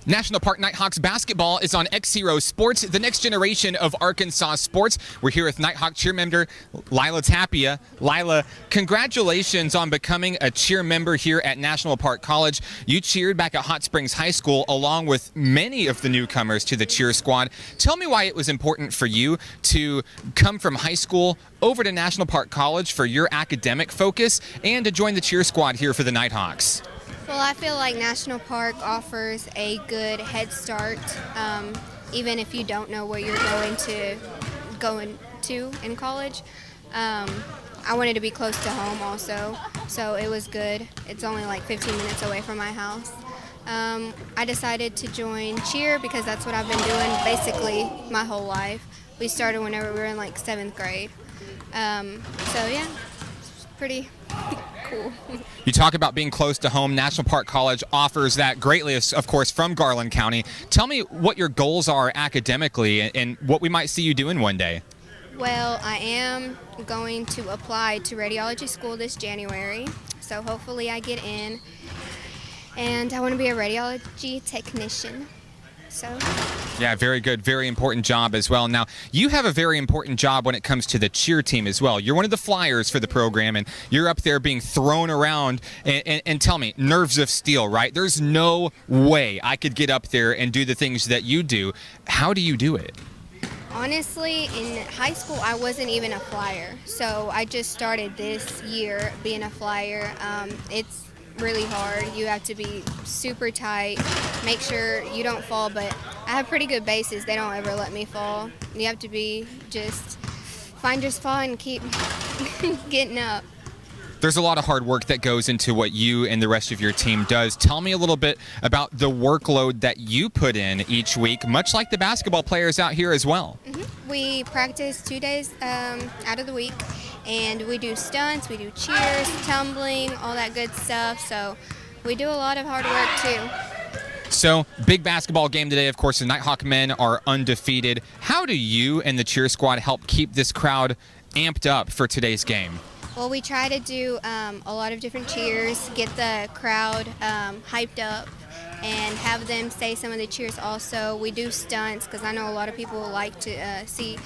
National Park Nighthawks basketball is on XZero Sports, the next generation of Arkansas sports. We're here with Nighthawk cheer member Lila Tapia. Lila, congratulations on becoming a cheer member here at National Park College. You cheered back at Hot Springs High School along with many of the newcomers to the cheer squad. Tell me why it was important for you to come from high school over to National Park College for your academic focus and to join the cheer squad here for the Nighthawks. Well, I feel like National Park offers a good head start, even if you don't know where you're going to in college. I wanted to be close to home also, so it was good. It's only like 15 minutes away from my house. I decided to join cheer because that's what I've been doing basically my whole life. We started whenever we were in like 7th grade. So yeah, it's pretty cool. You talk about being close to home. National Park College offers that greatly, of course, from Garland County. Tell me what your goals are academically and what we might see you doing one day. Well, I am going to apply to radiology school this January, so hopefully I get in. And I want to be a radiology technician. So. Yeah, very good, very important job as well. Now, you have a very important job when it comes to the cheer team as well. You're one of the flyers for the program, and you're up there being thrown around. And tell me, nerves of steel, right? There's no way I could get up there and do the things that you do. How do you do it? Honestly, in high school, I wasn't even a flyer. So I just started this year being a flyer. It's really hard. You have to be super tight, make sure you don't fall, but I have pretty good bases. They don't ever let me fall. You have to be just find your spot and keep getting up. There's a lot of hard work that goes into what you and the rest of your team does. Tell me a little bit about the workload that you put in each week, much like the basketball players out here as well. We practice 2 days out of the week, and we do stunts, we do cheers, tumbling, all that good stuff. So we do a lot of hard work too. So, big basketball game today. Of course, the Nighthawk men are undefeated. How do you and the cheer squad help keep this crowd amped up for today's game? Well, we try to do a lot of different cheers, get the crowd hyped up, and have them say some of the cheers also. We do stunts because I know a lot of people like to see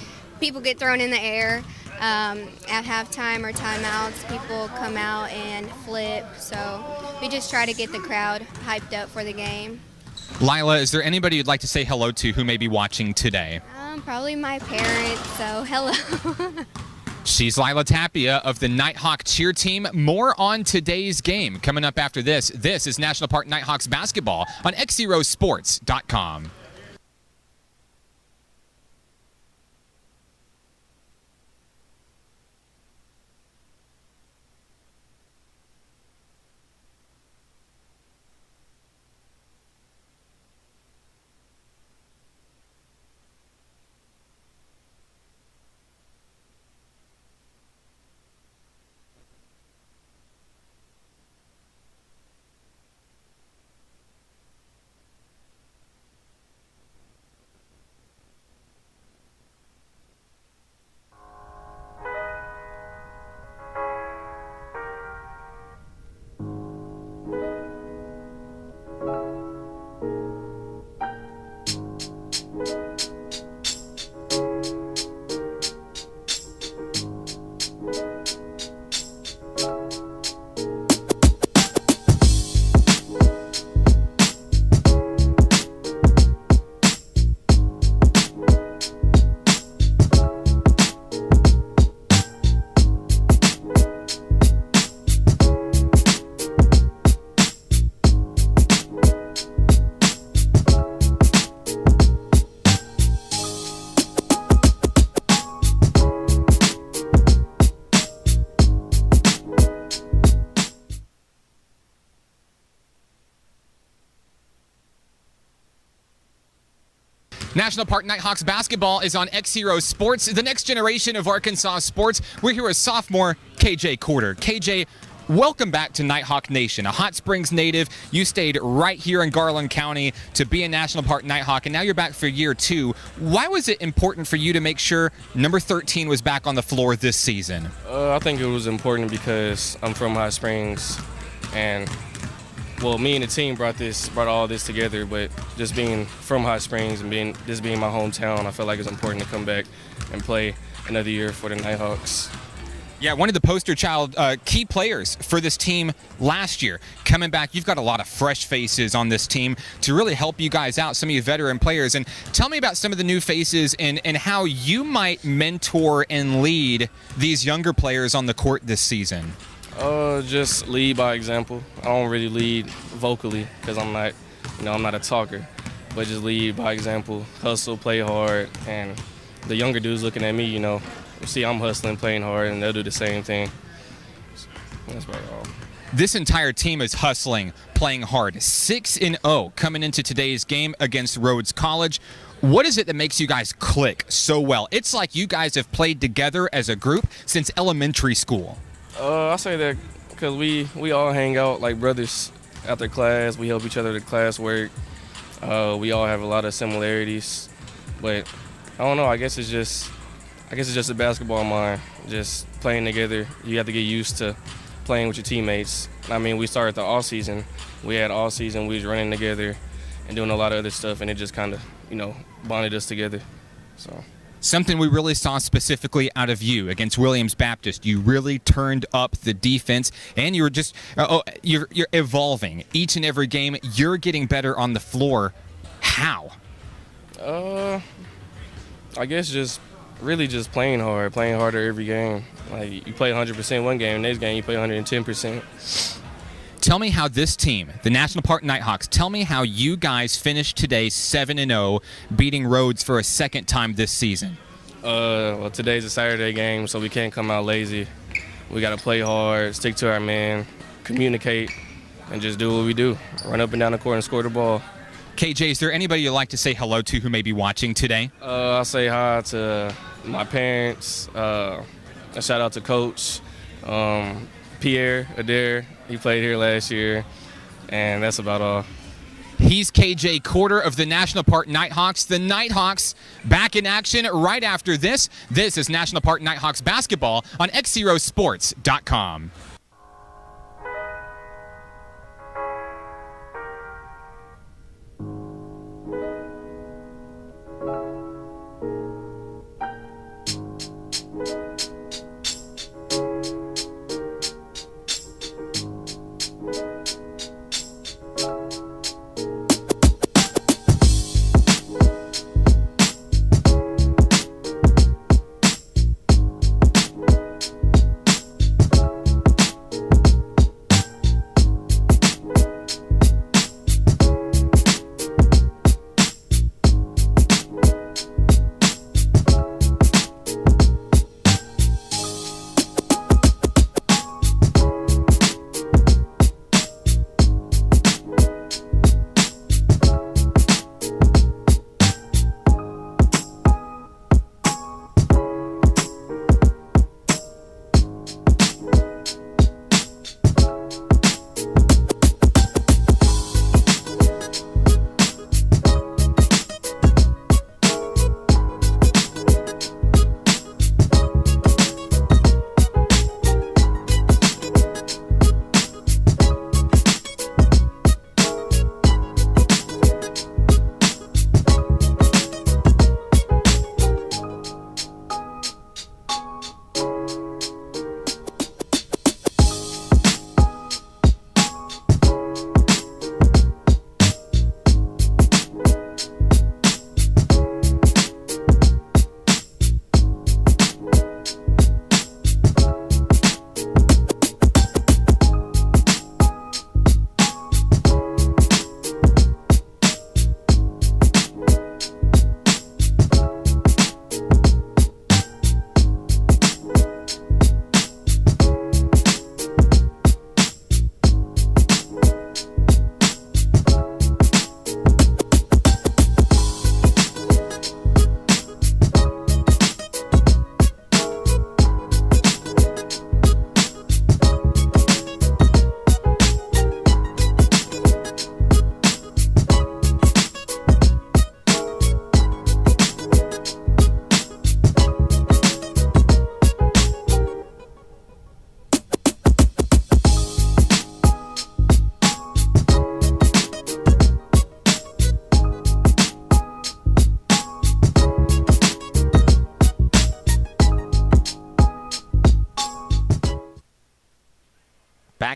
people get thrown in the air. At halftime or timeouts, people come out and flip. So we just try to get the crowd hyped up for the game. Lila, is there anybody you'd like to say hello to who may be watching today? Probably my parents, so hello. She's Lila Tapia of the Nighthawk cheer team. More on today's game coming up after this. This is National Park Nighthawks basketball on XZeroSports.com. National Park Nighthawks basketball is on XZero Sports, the next generation of Arkansas sports. We're here with sophomore KJ Corder. KJ, welcome back to Nighthawk Nation, a Hot Springs native. You stayed right here in Garland County to be a National Park Nighthawk, and now you're back for year 2. Why was it important for you to make sure number 13 was back on the floor this season? I think it was important because I'm from Hot Springs, and well, me and the team brought all this together, but just being from Hot Springs and being my hometown, I felt like it's important to come back and play another year for the Nighthawks. Yeah, one of the poster child key players for this team last year. Coming back, you've got a lot of fresh faces on this team to really help you guys out, some of you veteran players. And tell me about some of the new faces and how you might mentor and lead these younger players on the court this season. Just lead by example. I don't really lead vocally because I'm not a talker, but just lead by example, hustle, play hard, and the younger dudes looking at me, see I'm hustling, playing hard, and they'll do the same thing. That's about all. This entire team is hustling, playing hard. 6-0 coming into today's game against Rhodes College. What is it that makes you guys click so well? It's like you guys have played together as a group since elementary school. I say that because we all hang out like brothers after class. We help each other with classwork. We all have a lot of similarities, but I don't know. I guess it's just a basketball mind, just playing together. You have to get used to playing with your teammates. I mean, we started the off season. We was running together and doing a lot of other stuff, and it just kind of, bonded us together. So. Something we really saw specifically out of you against Williams Baptist. You really turned up the defense, and you were just you're evolving each and every game. You're getting better on the floor. How? I guess just playing hard, playing harder every game. Like, you play 100% one game, next game you play 110%. Tell me how this team, the National Park Nighthawks, tell me how you guys finished today 7-0, beating Rhodes for a second time this season. Well, today's a Saturday game, so we can't come out lazy. We got to play hard, stick to our man, communicate, and just do what we do. Run up and down the court and score the ball. KJ, is there anybody you'd like to say hello to who may be watching today? I'll say hi to my parents. A shout out to Coach Pierre Adair. He played here last year, and that's about all. He's KJ Quarter of the National Park Nighthawks. The Nighthawks back in action right after this. This is National Park Nighthawks basketball on XZeroSports.com.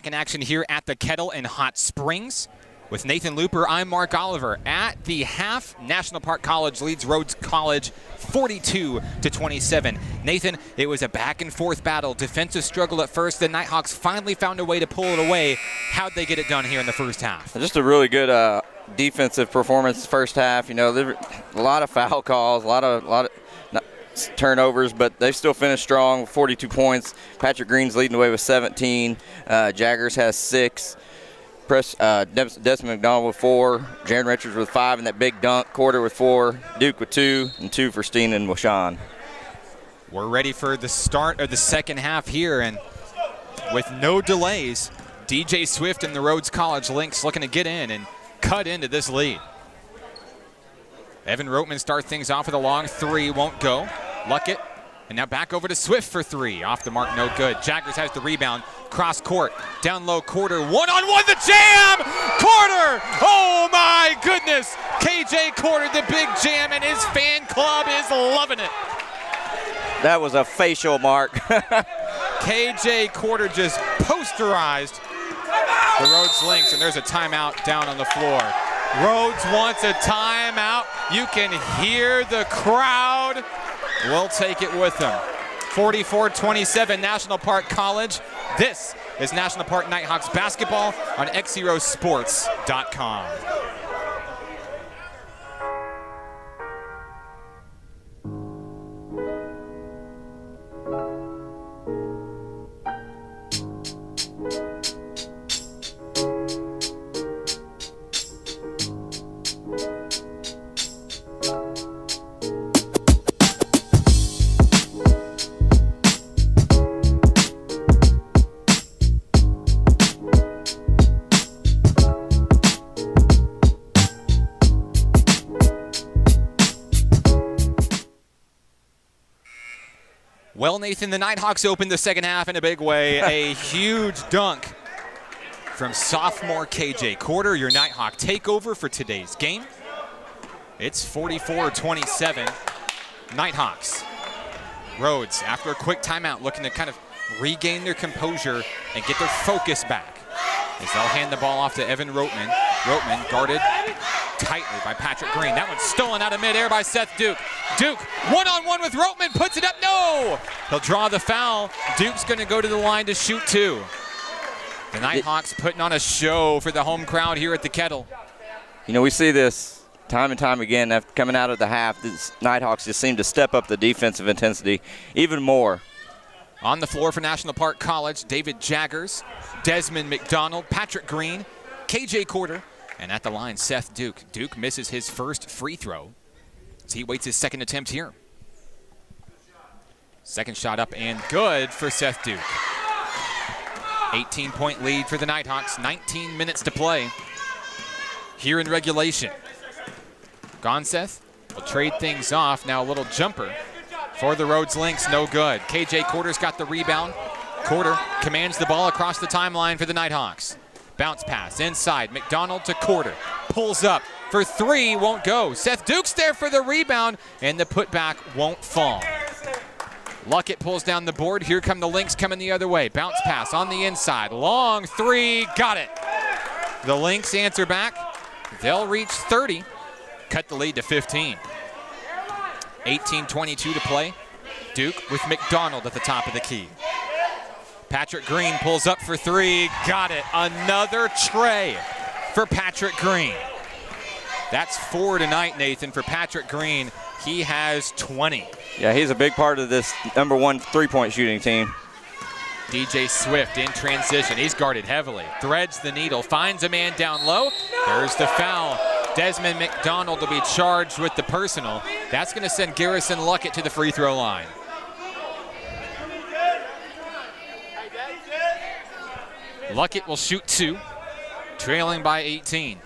in action here at the Kettle in Hot Springs. With Nathan Looper, I'm Mark Oliver. At the half, National Park College leads Rhodes College 42-27. Nathan, it was a back-and-forth battle. Defensive struggle at first. The Nighthawks finally found a way to pull it away. How'd they get it done here in the first half? Just a really good defensive performance first half. You know, there were a lot of foul calls, a lot of turnovers, but they still finished strong with 42 points. Patrick Green's leading the way with 17. Jaggers has 6. Desmond McDonald with 4, Jaron Richards with 5, and that big dunk, Quarter with 4, Duke with 2, and 2 for Steen and Washawn. We're ready for the start of the second half here, and with no delays, DJ Swift and the Rhodes College Lynx looking to get in and cut into this lead. Evan Roteman starts things off with a long 3, won't go. Luckett, and now back over to Swift for 3. Off the mark, no good. Jaggers has the rebound. Cross court, down low, Quarter, one-on-one, the jam! Quarter! Oh my goodness! KJ Quarter, the big jam, and his fan club is loving it. That was a facial mark. KJ Quarter just posterized the Rhodes Lynx, and there's a timeout down on the floor. Rhodes wants a timeout. You can hear the crowd. We'll take it with them. 44-27, National Park College. This is National Park Nighthawks basketball on XZeroSports.com. Well, Nathan, the Nighthawks opened the second half in a big way. A huge dunk from sophomore KJ Quarter, your Nighthawk takeover for today's game. It's 44-27, Nighthawks. Rhodes, after a quick timeout, looking to kind of regain their composure and get their focus back. As they'll hand the ball off to Evan Roteman. Roteman guarded tightly by Patrick Green. That one's stolen out of midair by Seth Duke. Duke, one-on-one with Roteman, puts it up, no! He'll draw the foul. Duke's gonna go to the line to shoot 2. The Nighthawks putting on a show for the home crowd here at the Kettle. You know, we see this time and time again after coming out of the half. The Nighthawks just seem to step up the defensive intensity even more. On the floor for National Park College, David Jaggers, Desmond McDonald, Patrick Green, KJ Quarter, and at the line, Seth Duke. Duke misses his first free throw as he waits his second attempt here. Second shot up and good for Seth Duke. 18-point lead for the Nighthawks, 19 minutes to play here in regulation. Gonseth will trade things off, now a little jumper for the Rhodes Lynx, no good. KJ Quarter's got the rebound. Quarter commands the ball across the timeline for the Nighthawks. Bounce pass inside, McDonald to Quarter. Pulls up for 3, won't go. Seth Duke's there for the rebound, and the putback won't fall. Luckett pulls down the board. Here come the Lynx coming the other way. Bounce pass on the inside. Long 3, got it. The Lynx answer back. They'll reach 30. Cut the lead to 15. 18-22 to play. Duke with McDonald at the top of the key. Patrick Green pulls up for 3, got it. Another tray for Patrick Green. That's 4 tonight, Nathan, for Patrick Green. He has 20. Yeah, he's a big part of this #1 3-point shooting team. DJ Swift in transition. He's guarded heavily. Threads the needle, finds a man down low. There's the foul. Desmond McDonald will be charged with the personal. That's going to send Garrison Luckett to the free throw line. Luckett will shoot 2, trailing by 18.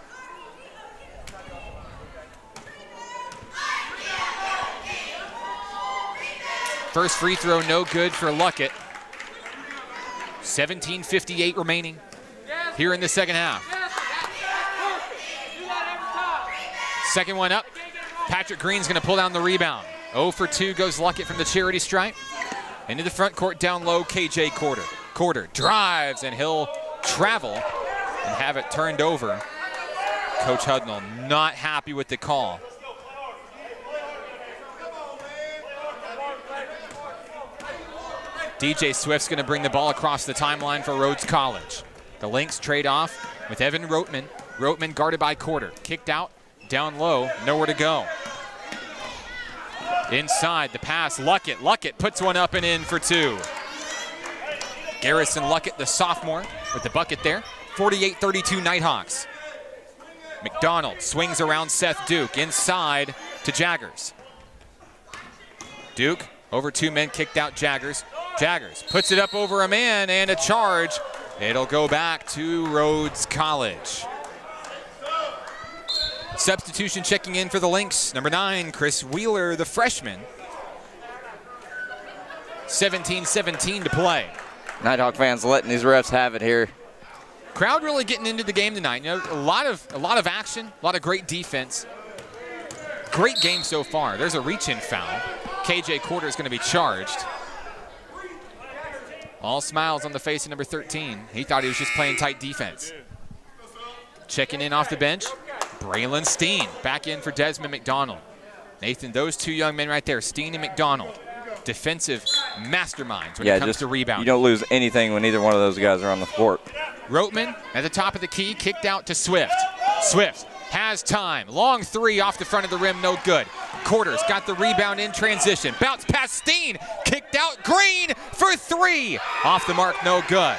First free throw no good for Luckett. 17:58 remaining here in the second half. Second one up. Patrick Green's going to pull down the rebound. 0 for 2 goes Luckett from the charity stripe. Into the front court down low, KJ Quarter. Quarter drives, and he'll travel and have it turned over. Coach Hudnall not happy with the call. DJ Swift's going to bring the ball across the timeline for Rhodes College. The Lynx trade off with Evan Roteman. Roteman guarded by Quarter. Kicked out, down low, nowhere to go. Inside, the pass, Luckett. Luckett puts one up and in for two. Garrison Luckett, the sophomore, with the bucket there. 48-32 Nighthawks. McDonald swings around Seth Duke. Inside to Jaggers. Duke over two men, kicked out Jaggers. Jaggers puts it up over a man and a charge. It'll go back to Rhodes College. Substitution checking in for the Lynx. Number 9, Chris Wheeler, the freshman. 17-17 to play. Nighthawk fans letting these refs have it here. Crowd really getting into the game tonight. You know, a lot of action, a lot of great defense. Great game so far. There's a reach-in foul. KJ Quarter is going to be charged. All smiles on the face of number 13. He thought he was just playing tight defense. Checking in off the bench, Braylon Steen back in for Desmond McDonald. Nathan, those two young men right there, Steen and McDonald, defensive masterminds when it comes to rebounding. You don't lose anything when either one of those guys are on the court. Roteman at the top of the key, kicked out to Swift. Swift has time. Long three off the front of the rim, no good. Quarters got the rebound in transition. Bounce past Steen, kicked out. Green for three. Off the mark, no good.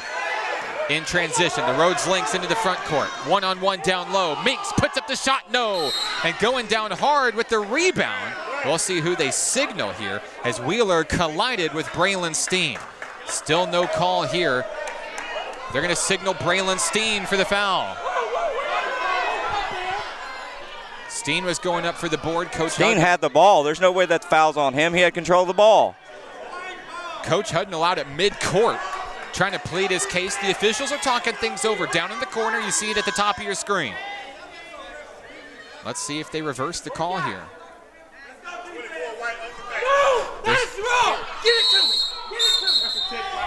In transition, the Rhodes Lynx into the front court. One-on-one down low. Minks puts up the shot, no. And going down hard with the rebound. We'll see who they signal here as Wheeler collided with Braylon Steen. Still no call here. They're going to signal Braylon Steen for the foul. Steen was going up for the board. Coach Steen had the ball. There's no way that foul's on him. He had control of the ball. Coach Hudnall out at midcourt trying to plead his case. The officials are talking things over. Down in the corner, you see it at the top of your screen. Let's see if they reverse the call here.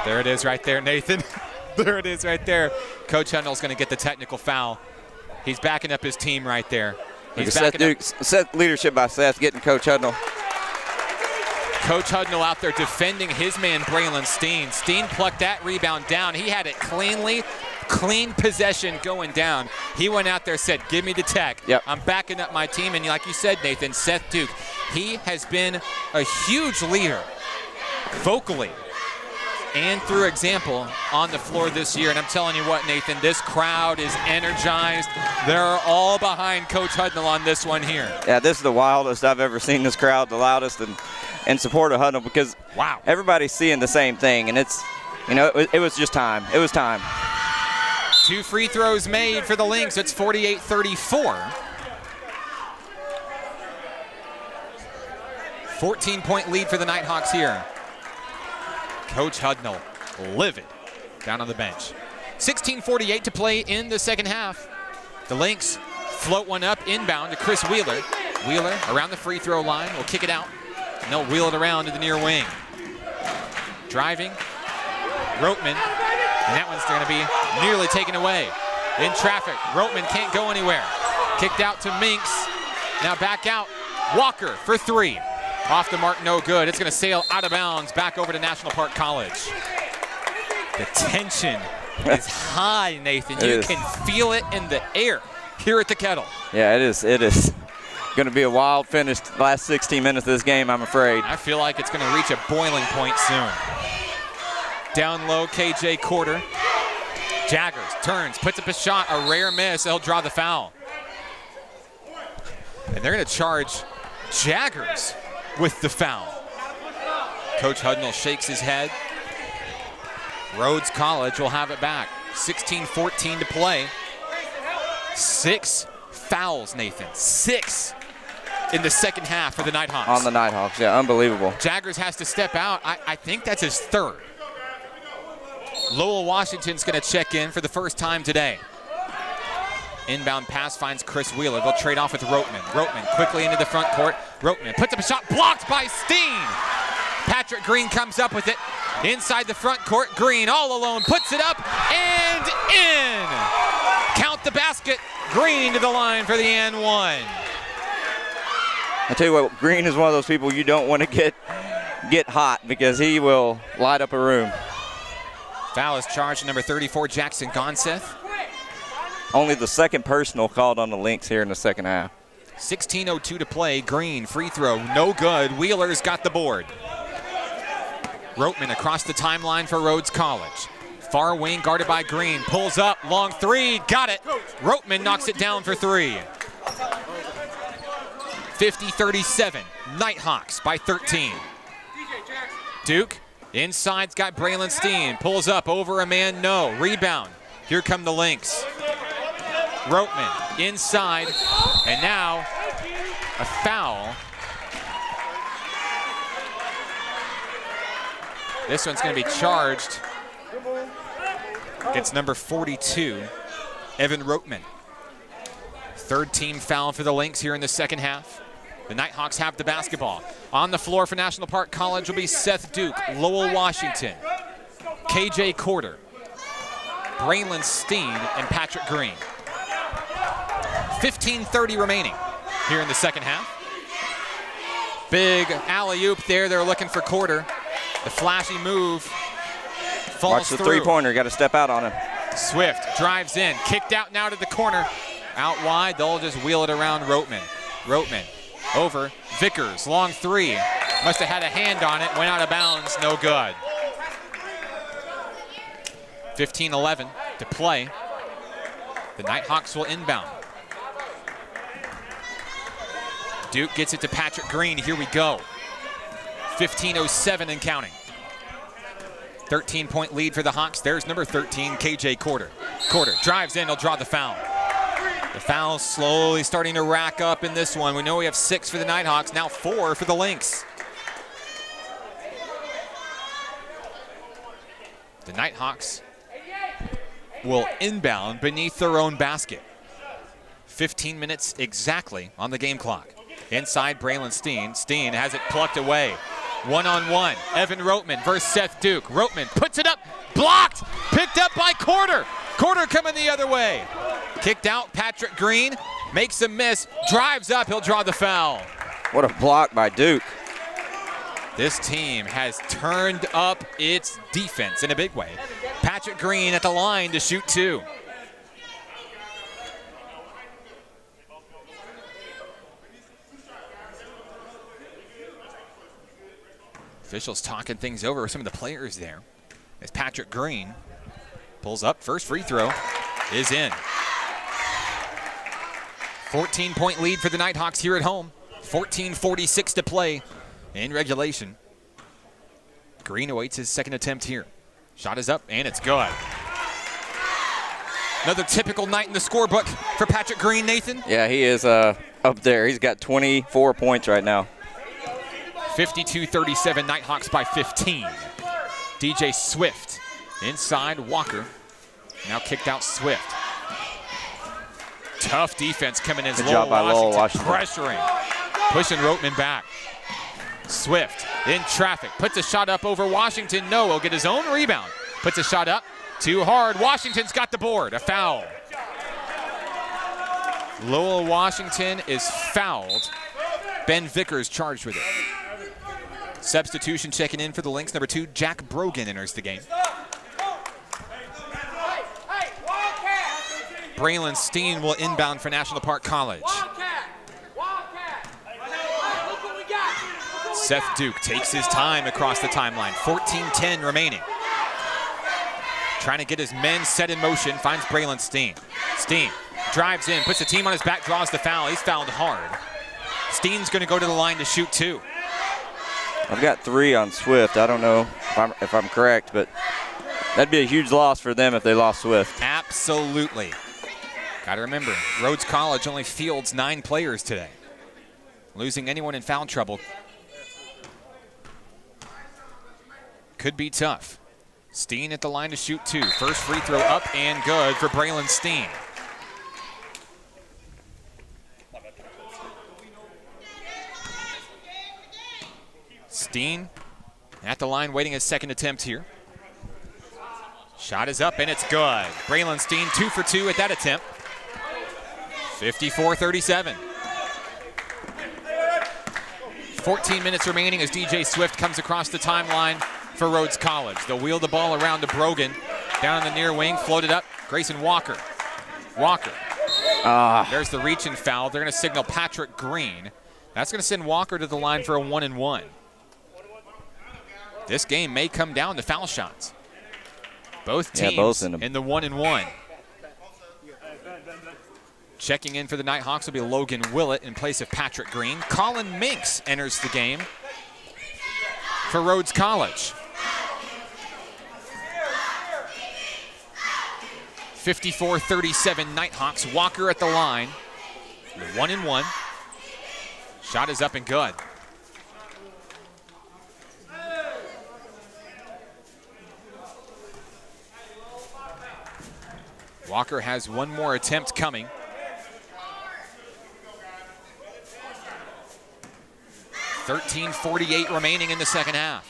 There it is right there, Nathan. There it is right there. Coach Hudnall's going to get the technical foul. He's backing up his team right there. He's Seth leadership by Seth getting Coach Hudnall. Coach Hudnall out there defending his man, Braylon Steen. Steen plucked that rebound down. He had it clean possession going down. He went out there, said, give me the tech. Yep. I'm backing up my team. And like you said, Nathan, Seth Duke, he has been a huge leader vocally and through example on the floor this year. And I'm telling you what, Nathan, this crowd is energized. They're all behind Coach Hudnall on this one here. Yeah, this is the wildest I've ever seen this crowd, the loudest in support of Hudnall, because everybody's seeing the same thing. And it's, you know, it was just time. It was time. 2 free throws made for the Lynx. It's 48-34. 14-point lead for the Nighthawks here. Coach Hudnall livid down on the bench. 16:48 to play in the second half. The Lynx float one up inbound to Chris Wheeler. Wheeler around the free throw line will kick it out, and they'll wheel it around to the near wing. Driving, Roteman, and that one's going to be nearly taken away. In traffic, Roteman can't go anywhere. Kicked out to Minks. Now back out. Walker for three. Off the mark, no good. It's going to sail out of bounds back over to National Park College. The tension is high, Nathan. You can feel it in the air here at the Kettle. Yeah, it is. It is going to be a wild finish last 16 minutes of this game, I'm afraid. I feel like it's going to reach a boiling point soon. Down low, KJ Quarter. Jaggers turns, puts up a shot, a rare miss. They'll draw the foul. And they're going to charge Jaggers with the foul. Coach Hudnall shakes his head. Rhodes College will have it back. 16:14 to play. 6 fouls, Nathan. 6 in the second half for the Nighthawks. On the Nighthawks, yeah, unbelievable. Jaggers has to step out. I think that's his third. Lowell Washington's going to check in for the first time today. Inbound pass finds Chris Wheeler. They'll trade off with Roteman. Roteman quickly into the front court. Roteman puts up a shot blocked by Steen. Patrick Green comes up with it. Inside the front court, Green all alone, puts it up and in. Count the basket. Green to the line for the and one. I tell you what, Green is one of those people you don't want to get hot because he will light up a room. Foul is charged to number 34, Jackson Gonseth. Only the second personal called on the Lynx here in the second half. 16:02 to play. Green, free throw, no good. Wheeler's got the board. Roteman across the timeline for Rhodes College. Far wing guarded by Green, pulls up, long three, got it. Roteman knocks it down for three. 50-37, Nighthawks by 13. Duke, inside's got Braylon Steen, pulls up over a man, no. Rebound, here come the Lynx. Roteman, inside, and now a foul. This one's gonna be charged against number 42, Evan Roteman. Third team foul for the Lynx here in the second half. The Nighthawks have the basketball. On the floor for National Park College will be Seth Duke, Lowell Washington, KJ Corder, Braylon Steen, and Patrick Green. 15:30 remaining here in the second half. Big alley-oop there. They're looking for Corder. The flashy move falls Watch the through. three-pointer. Got to step out on him. Swift drives in, kicked out now to the corner. Out wide, they'll just wheel it around Roteman. Roteman over Vickers, long three. Must have had a hand on it, went out of bounds, no good. 15-11 to play. The Nighthawks will inbound. Duke gets it to Patrick Green, here we go. 15:07 and counting. 13-point lead for the Hawks. There's number 13, KJ Corder. Corder drives in, he'll draw the foul. The foul's slowly starting to rack up in this one. We know we have 6 for the Nighthawks, now 4 for the Lynx. The Nighthawks will inbound beneath their own basket. 15 minutes exactly on the game clock. Inside, Braylon Steen. Steen has it plucked away. One-on-one, Evan Roteman versus Seth Duke. Roteman puts it up, blocked, picked up by Corder. Corder coming the other way. Kicked out, Patrick Green, makes a miss, drives up, he'll draw the foul. What a block by Duke. This team has turned up its defense in a big way. Patrick Green at the line to shoot two. Officials talking things over with some of the players there. As Patrick Green pulls up, first free throw is in. 14-point lead for the Nighthawks here at home. 14:46 to play in regulation. Green awaits his second attempt here. Shot is up and it's good. Another typical night in the scorebook for Patrick Green, Nathan. Yeah, he is up there. He's got 24 points right now. 52-37, Nighthawks by 15. DJ Swift inside, Walker. Now kicked out Swift. Tough defense coming in. Good job by Lowell Washington. Pressuring, pushing Roteman back. Swift in traffic, puts a shot up over Washington. No, he'll get his own rebound. Puts a shot up, too hard. Washington's got the board, a foul. Lowell Washington is fouled. Ben Vickers charged with it. Substitution checking in for the Lynx. Number 2, Jack Brogan enters the game. Braylon Steen will inbound for National Park College. Seth Duke takes his time across the timeline. 14:10 remaining. Trying to get his men set in motion, finds Braylon Steen. Steen drives in, puts the team on his back, draws the foul. He's fouled hard. Steen's going to go to the line to shoot two. I've got 3 on Swift. I don't know if I'm correct, but that'd be a huge loss for them if they lost Swift. Absolutely. Got to remember, Rhodes College only fields 9 players today. Losing anyone in foul trouble could be tough. Steen at the line to shoot two. First free throw up and good for Braylon Steen. Steen At the line, waiting his second attempt here. Shot is up, and it's good. Braylon Steen 2 for 2 at that attempt. 54-37. 14 minutes remaining as DJ Swift comes across the timeline for Rhodes College. They'll wheel the ball around to Brogan. Down in the near wing, floated up. Grayson Walker. Walker. There's the reach and foul. They're going to signal Patrick Green. That's going to send Walker to the line for a 1-and-1. This game may come down to foul shots. Both teams in the 1-and-1. Checking in for the Nighthawks will be Logan Willett in place of Patrick Green. Colin Minks enters the game for Rhodes College. 54-37 Nighthawks. Walker at the line. 1-and-1. Shot is up and good. Walker has one more attempt coming. .48 remaining in the second half.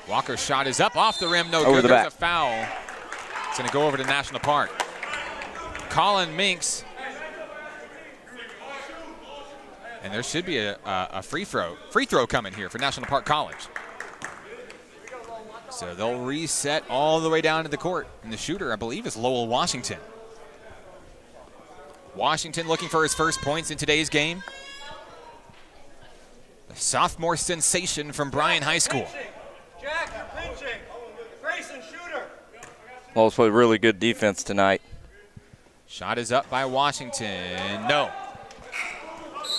Walker's shot is up, off the rim, no good. There's a foul. It's going to go over to National Park. Colin Minks. And there should be a free throw coming here for National Park College. So they'll reset all the way down to the court. And the shooter, I believe, is Lowell Washington. Washington looking for his first points in today's game. The sophomore sensation from Bryan High School. Lowell's played really good defense tonight. Shot is up by Washington. No.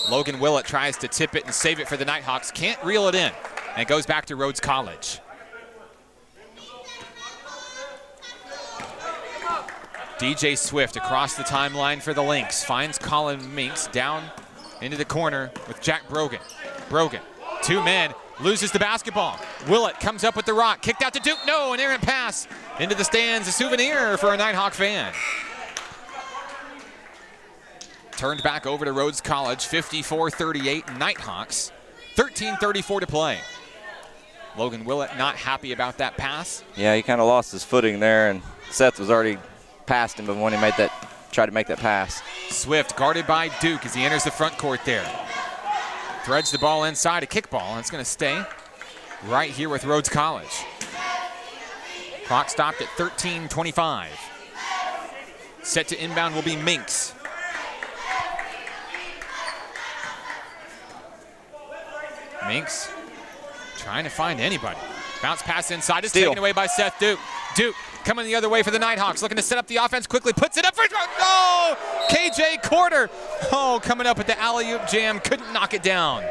Logan Willett tries to tip it and save it for the Nighthawks. Can't reel it in. And it goes back to Rhodes College. DJ Swift across the timeline for the Lynx. Finds Colin Minks down into the corner with Jack Brogan. Brogan, two men, loses the basketball. Willett comes up with the rock. Kicked out to Duke. No, an errant pass into the stands. A souvenir for a Nighthawk fan. Turned back over to Rhodes College. 54-38 Nighthawks. 13:34 to play. Logan Willett not happy about that pass. Yeah, he kind of lost his footing there, and Seth was already past him, but when he tried to make that pass. Swift guarded by Duke as he enters the front court there. Threads the ball inside, a kickball, and it's going to stay right here with Rhodes College. Clock stopped at 13:25. Set to inbound will be Minks. Minks trying to find anybody. Bounce pass inside is taken away by Seth Duke. Duke coming the other way for the Nighthawks, looking to set up the offense quickly, puts it up for oh! KJ Corder, coming up with the alley-oop jam, couldn't knock it down.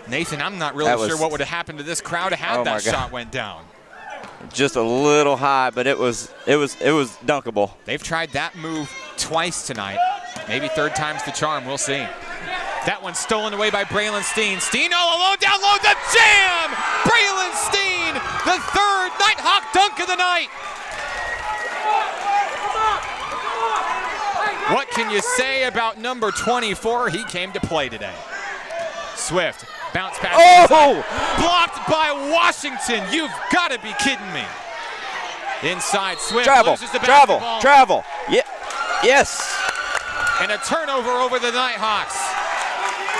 Nathan, I'm not really sure what would have happened to this crowd had that shot went down. Just a little high, but it was dunkable. They've tried that move twice tonight. Maybe third time's the charm, we'll see. That one's stolen away by Braylon Steen. Steen all alone, down low, the jam! Braylon Steen, the third Nighthawk dunk of the night. What can you say about number 24? He came to play today. Swift, bounce pass. Oh! Blocked by Washington. You've got to be kidding me. Inside, Swift loses the basketball. Travel. Yeah. Yes. And a turnover over the Nighthawks.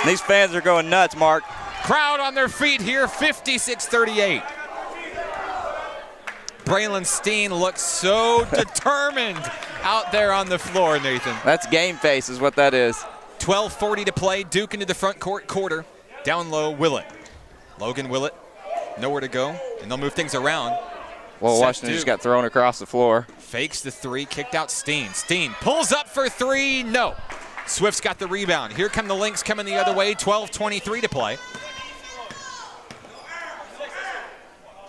These fans are going nuts, Mark. Crowd on their feet here, 56-38. Braylon Steen looks so determined out there on the floor, Nathan. That's game face is what that is. 12:40 to play. Duke into the front court quarter. Down low, Willett. Logan Willett, nowhere to go, and they'll move things around. Well, Washington just got thrown across the floor. Fakes the three, kicked out Steen. Steen pulls up for three, no. Swift's got the rebound. Here come the Lynx coming the other way, 12:23 to play.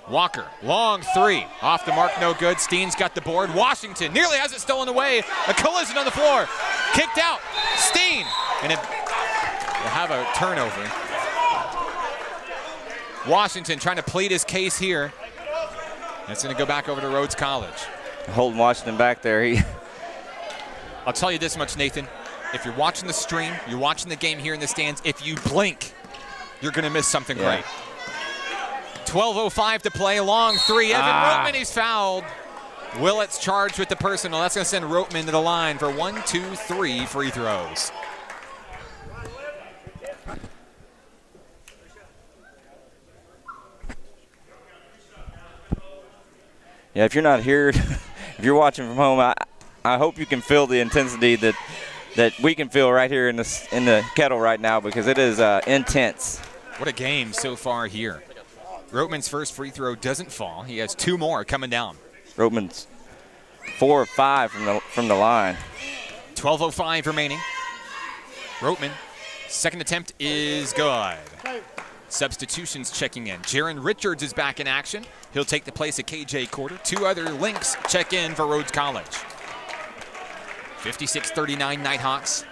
Walker, long three. Off the mark, no good. Steen's got the board. Washington nearly has it stolen away. A collision on the floor. Kicked out. Steen. And we'll have a turnover. Washington trying to plead his case here. It's going to go back over to Rhodes College. Holding Washington back there. I'll tell you this much, Nathan. if you're watching the stream, you're watching the game here in the stands, if you blink, you're going to miss something great. 12:05 to play, long three. Evan Roteman, he's fouled. Willett's charged with the personal. That's going to send Roteman to the line for 1, 2, 3 free throws. Yeah, if you're not here, if you're watching from home, I hope you can feel the intensity that we can feel right here in the Kettle right now, because it is intense. What a game so far here. Roteman's first free throw doesn't fall. He has 2 more coming down. Roteman's 4 of 5 from the line. 12:05 remaining. Roteman, second attempt is good. Substitutions checking in. Jaron Richards is back in action. He'll take the place of KJ Quarter. 2 other Lynx check in for Rhodes College. 56-39 Nighthawks.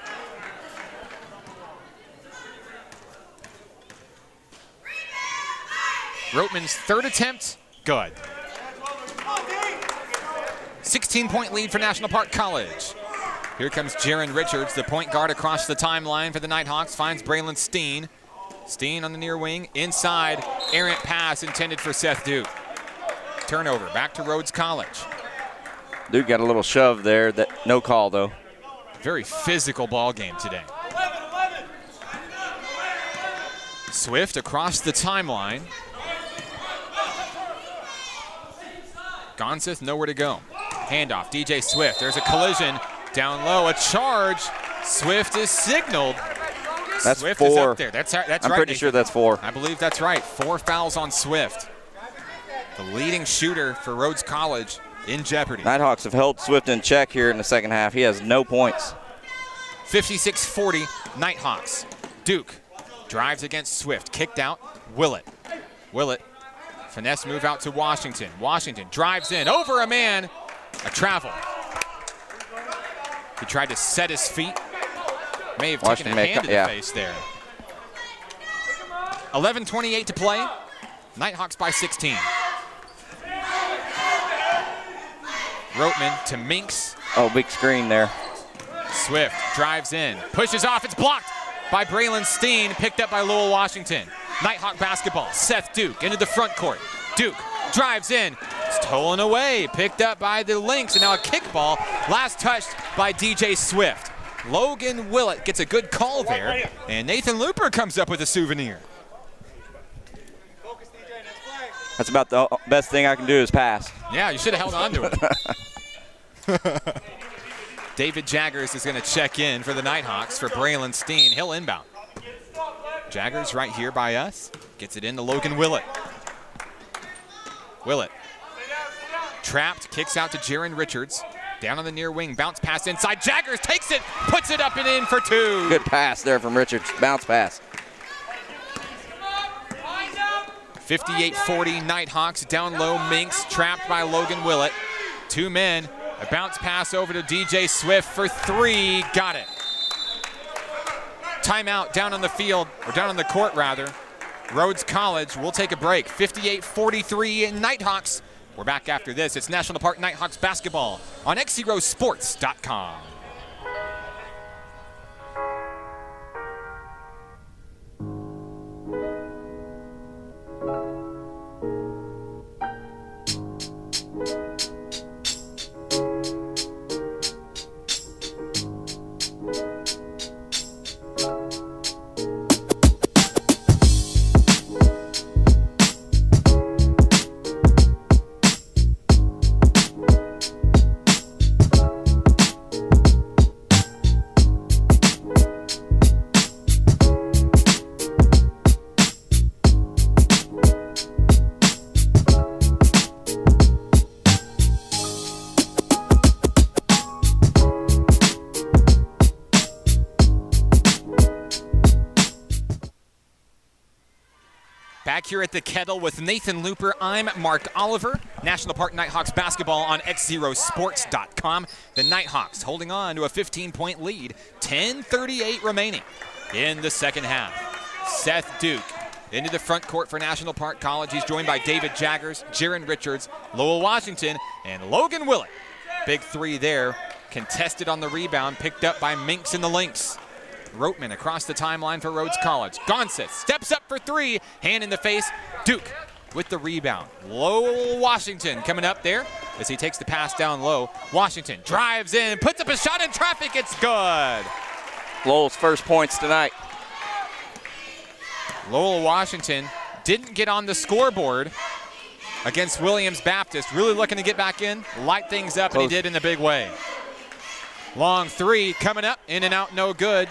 Roteman's third attempt, good. 16-point lead for National Park College. Here comes Jaron Richards, the point guard across the timeline for the Nighthawks, finds Braylon Steen. Steen on the near wing, inside, errant pass intended for Seth Duke. Turnover, back to Rhodes College. Duke got a little shove there, no call though. Very physical ball game today. Swift across the timeline. Gonseth nowhere to go. Handoff, DJ Swift. There's a collision down low, a charge. Swift is signaled. That's Swift 4. is up there. That's right. I'm pretty sure that's 4. I believe that's right. 4 fouls on Swift. The leading shooter for Rhodes College in jeopardy. Nighthawks have held Swift in check here in the second half. He has no points. 56-40 Nighthawks. Duke drives against Swift. Kicked out. Willett. Finesse move out to Washington. Washington drives in over a man. A travel. He tried to set his feet. May have taken a hand to the face there. 11:28 to play. Nighthawks by 16. Roteman to Minks. Oh, big screen there. Swift drives in, pushes off. It's blocked by Braylon Steen, picked up by Lowell Washington. Nighthawk basketball. Seth Duke into the front court. Duke drives in. Stolen away, picked up by the Lynx, and now a kickball. Last touched by DJ Swift. Logan Willett gets a good call there, and Nathan Looper comes up with a souvenir. That's about the best thing I can do is pass. Yeah, you should have held on to it. David Jaggers is going to check in for the Nighthawks for Braylon Steen. He'll inbound. Jaggers right here by us. Gets it into Logan Willett. Willett. Trapped, kicks out to Jaron Richards. Down on the near wing, bounce pass inside. Jaggers takes it, puts it up and in for 2. Good pass there from Richards, bounce pass. 58-40 Nighthawks, down low, Minks trapped by Logan Willett. 2 men, a bounce pass over to DJ Swift for 3, got it. Timeout down on the field, or down on the court rather. Rhodes College will take a break. 58-43 Nighthawks. We're back after this. It's National Park Nighthawks basketball on XZeroSports.com. Back here at the Kettle with Nathan Looper, I'm Mark Oliver. National Park Nighthawks basketball on XZeroSports.com. The Nighthawks holding on to a 15-point lead, 10:38 remaining in the second half. Seth Duke into the front court for National Park College. He's joined by David Jaggers, Jaron Richards, Lowell Washington, and Logan Willett. Big 3 there Contested on the rebound, picked up by Minks and the Lynx. Roteman across the timeline for Rhodes College. Gonseth steps up for three, hand in the face. Duke with the rebound. Lowell Washington coming up there as he takes the pass down low. Washington drives in, puts up a shot in traffic, it's good. Lowell's first points tonight. Lowell Washington didn't get on the scoreboard against Williams Baptist. Really looking to get back in, light things up, and he did in a big way. Long three coming up, in and out, no good.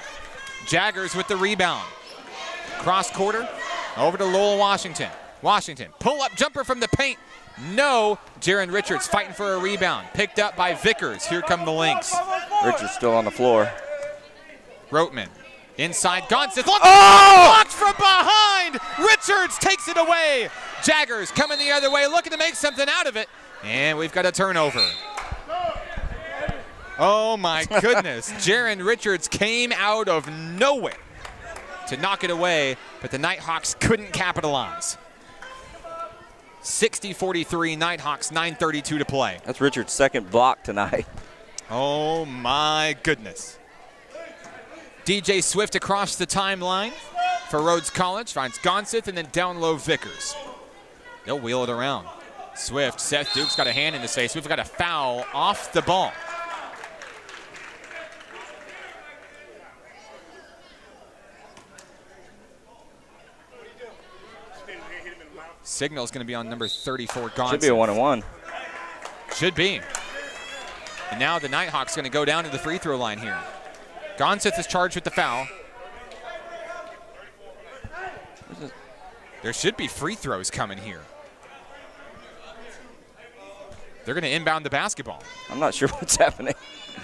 Jaggers with the rebound. Cross quarter, over to Lowell Washington. Washington, pull up jumper from the paint. No, Jaron Richards fighting for a rebound. Picked up by Vickers. Here come the Lynx. Richards still on the floor. Roteman, inside, Gonseth, blocked from behind. Richards takes it away. Jaggers coming the other way, looking to make something out of it. And we've got a turnover. Oh my goodness, Jaron Richards came out of nowhere to knock it away, but the Nighthawks couldn't capitalize. 60-43, Nighthawks, 9:32 to play. That's Richards' second block tonight. Oh my goodness. DJ Swift across the timeline for Rhodes College, finds Gonseth and then down low Vickers. They'll wheel it around. Swift, Seth Duke's got a hand in his face. We've got a foul off the ball. Signal's going to be on number 34, Gonseth. Should be a 1-on-1. Should be. And now the Nighthawks going to go down to the free throw line here. Gonseth is charged with the foul. There should be free throws coming here. They're going to inbound the basketball. I'm not sure what's happening.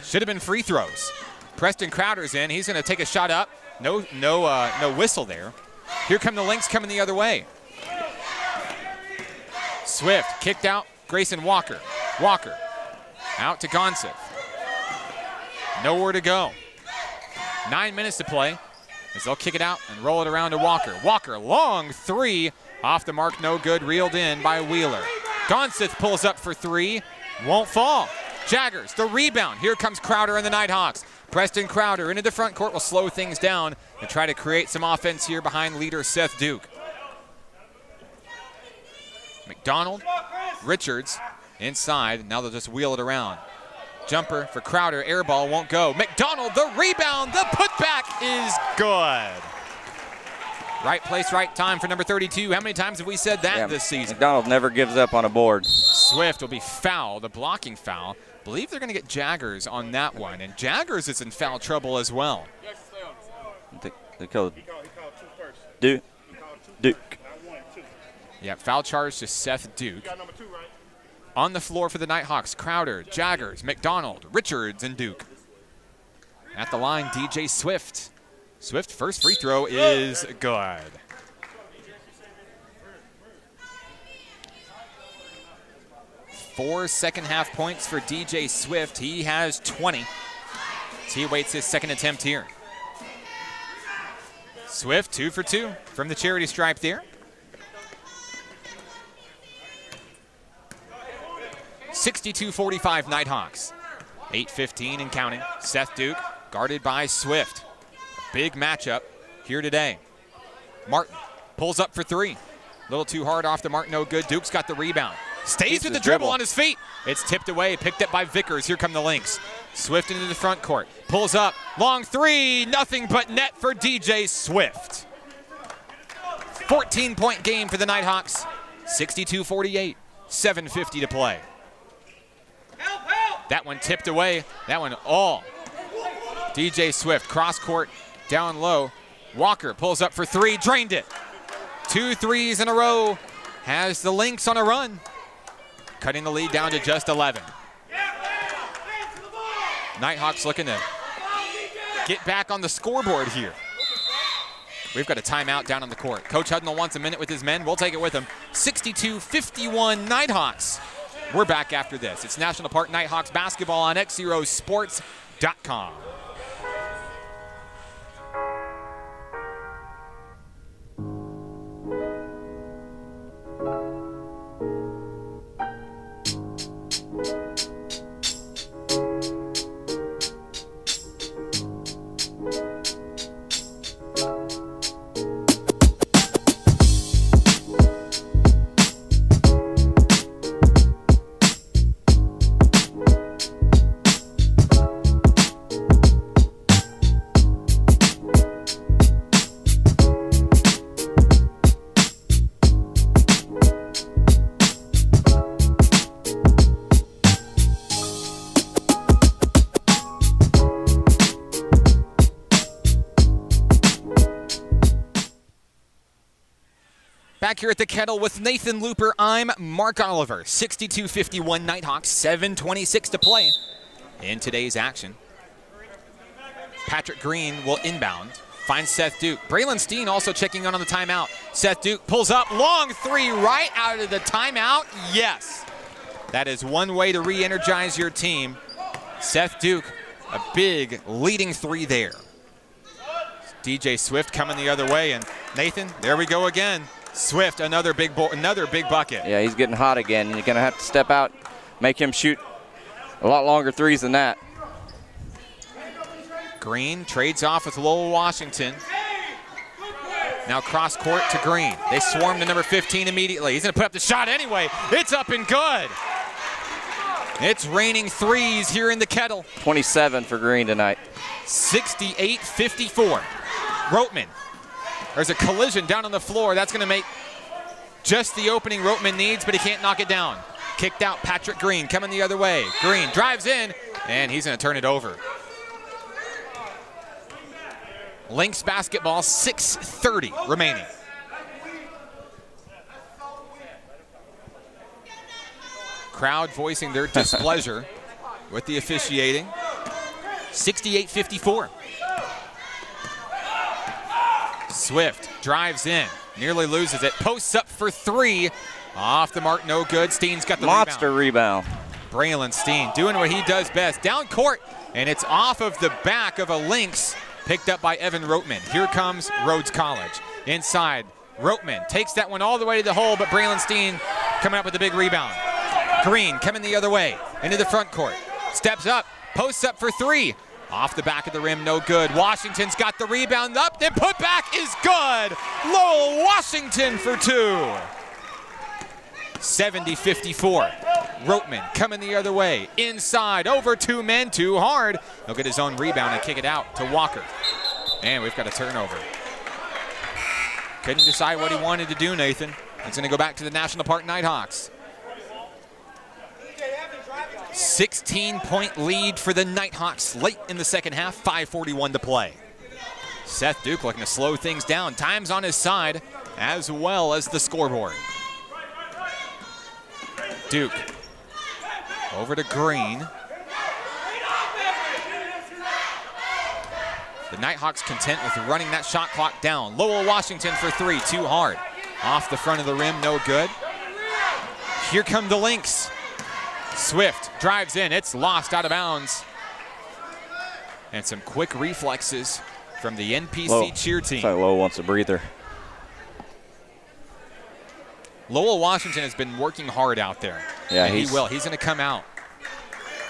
Should have been free throws. Preston Crowder's in. He's going to take a shot up. No whistle there. Here come the Lynx coming the other way. Swift kicked out. Grayson Walker. Walker out to Gonseth. Nowhere to go. 9 minutes to play as they'll kick it out and roll it around to Walker. Walker, long three. Off the mark, no good. Reeled in by Wheeler. Gonseth pulls up for three. Won't fall. Jaggers, the rebound. Here comes Crowder and the Nighthawks. Preston Crowder into the front court will slow things down and try to create some offense here behind leader Seth Duke. McDonald, Richards, inside. Now they'll just wheel it around. Jumper for Crowder, air ball won't go. McDonald, the rebound, the putback is good. Right place, right time for number 32. How many times have we said that this season? McDonald never gives up on a board. Swift will be fouled, a blocking foul. Believe they're going to get Jaggers on that one, and Jaggers is in foul trouble as well. They called Duke. Yeah, foul charge to Seth Duke. On the floor for the Nighthawks, Crowder, Jaggers, McDonald, Richards, and Duke. At the line, DJ Swift. Swift, first free throw is good. Four second-half points for DJ Swift. He has 20. He awaits his second attempt here. Swift, 2 for 2 from the charity stripe there. 62-45 Nighthawks. 8:15 and counting. Seth Duke guarded by Swift. Big matchup here today. Martin pulls up for three. A little too hard off the mark, no good. Duke's got the rebound. Stays with the dribble on his feet. It's tipped away, picked up by Vickers. Here come the Lynx. Swift into the front court. Pulls up, long three, nothing but net for DJ Swift. 14-point game for the Nighthawks. 62-48, 7:50 to play. That one tipped away. That one all. DJ Swift, cross court, down low. Walker pulls up for three, drained it. 2 threes in a row. Has the Lynx on a run. Cutting the lead down to just 11. Nighthawks looking to get back on the scoreboard here. We've got a timeout down on the court. Coach Hudnall wants a minute with his men. We'll take it with him. 62-51 Nighthawks. We're back after this. It's National Park Nighthawks basketball on XZeroSports.com. back here at the Kettle with Nathan Looper. I'm Mark Oliver. 62-51 Nighthawks, 7:26 to play in today's action. Patrick Green will inbound. Finds Seth Duke. Braylon Steen also checking on the timeout. Seth Duke pulls up. Long three right out of the timeout. Yes. That is one way to re-energize your team. Seth Duke, a big leading three there. DJ Swift coming the other way, and Nathan, there we go again. Swift, another big bucket. Yeah, he's getting hot again. You're going to have to step out, make him shoot a lot longer threes than that. Green trades off with Lowell Washington. Now cross court to Green. They swarm to number 15 immediately. He's going to put up the shot anyway. It's up and good. It's raining threes here in the Kettle. 27 for Green tonight. 68-54. Roteman. There's a collision down on the floor. That's going to make just the opening Roteman needs, but he can't knock it down. Kicked out Patrick Green coming the other way. Green drives in, and he's going to turn it over. Lynx basketball, 6:30 remaining. Crowd voicing their displeasure with the officiating. 68-54. Swift drives in, nearly loses it, posts up for three. Off the mark, no good. Steen's got the monster rebound. Braylon Steen doing what he does best. Down court, and it's off of the back of a Lynx. Picked up by Evan Roteman. Here comes Rhodes College. Inside, Roteman takes that one all the way to the hole, but Braylon Steen coming up with a big rebound. Green coming the other way into the front court. Steps up, posts up for three. Off the back of the rim, no good. Washington's got the rebound up. The putback is good. Lowell Washington for two. 70-54. Roteman coming the other way. Inside, over two men, too hard. He'll get his own rebound and kick it out to Walker. And we've got a turnover. Couldn't decide what he wanted to do, Nathan. It's going to go back to the National Park Nighthawks. 16-point lead for the Nighthawks late in the second half, 5:41 to play. Seth Duke looking to slow things down. Time's on his side, as well as the scoreboard. Duke over to Green. The Nighthawks content with running that shot clock down. Lowell Washington for three, too hard. Off the front of the rim, no good. Here come the Lynx. Swift drives in, it's lost out of bounds. And some quick reflexes from the NPC cheer team. Looks like Lowell wants a breather. Lowell Washington has been working hard out there. Yeah, he will. He's going to come out.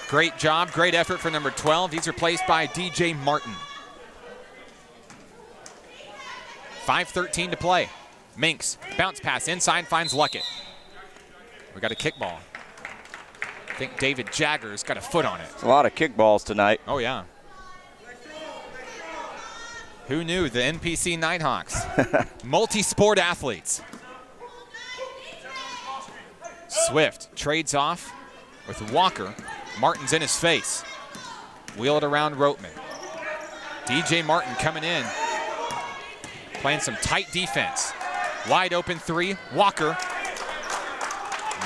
Great job, great effort for number 12. He's replaced by DJ Martin. 5:13 to play. Minks, bounce pass inside, finds Luckett. We got a kickball. I think David Jagger's got a foot on it. It's a lot of kickballs tonight. Oh, yeah. Who knew the NPC Nighthawks? Multi-sport athletes. Swift trades off with Walker. Martin's in his face. Wheel it around Roteman. DJ Martin coming in. Playing some tight defense. Wide open three. Walker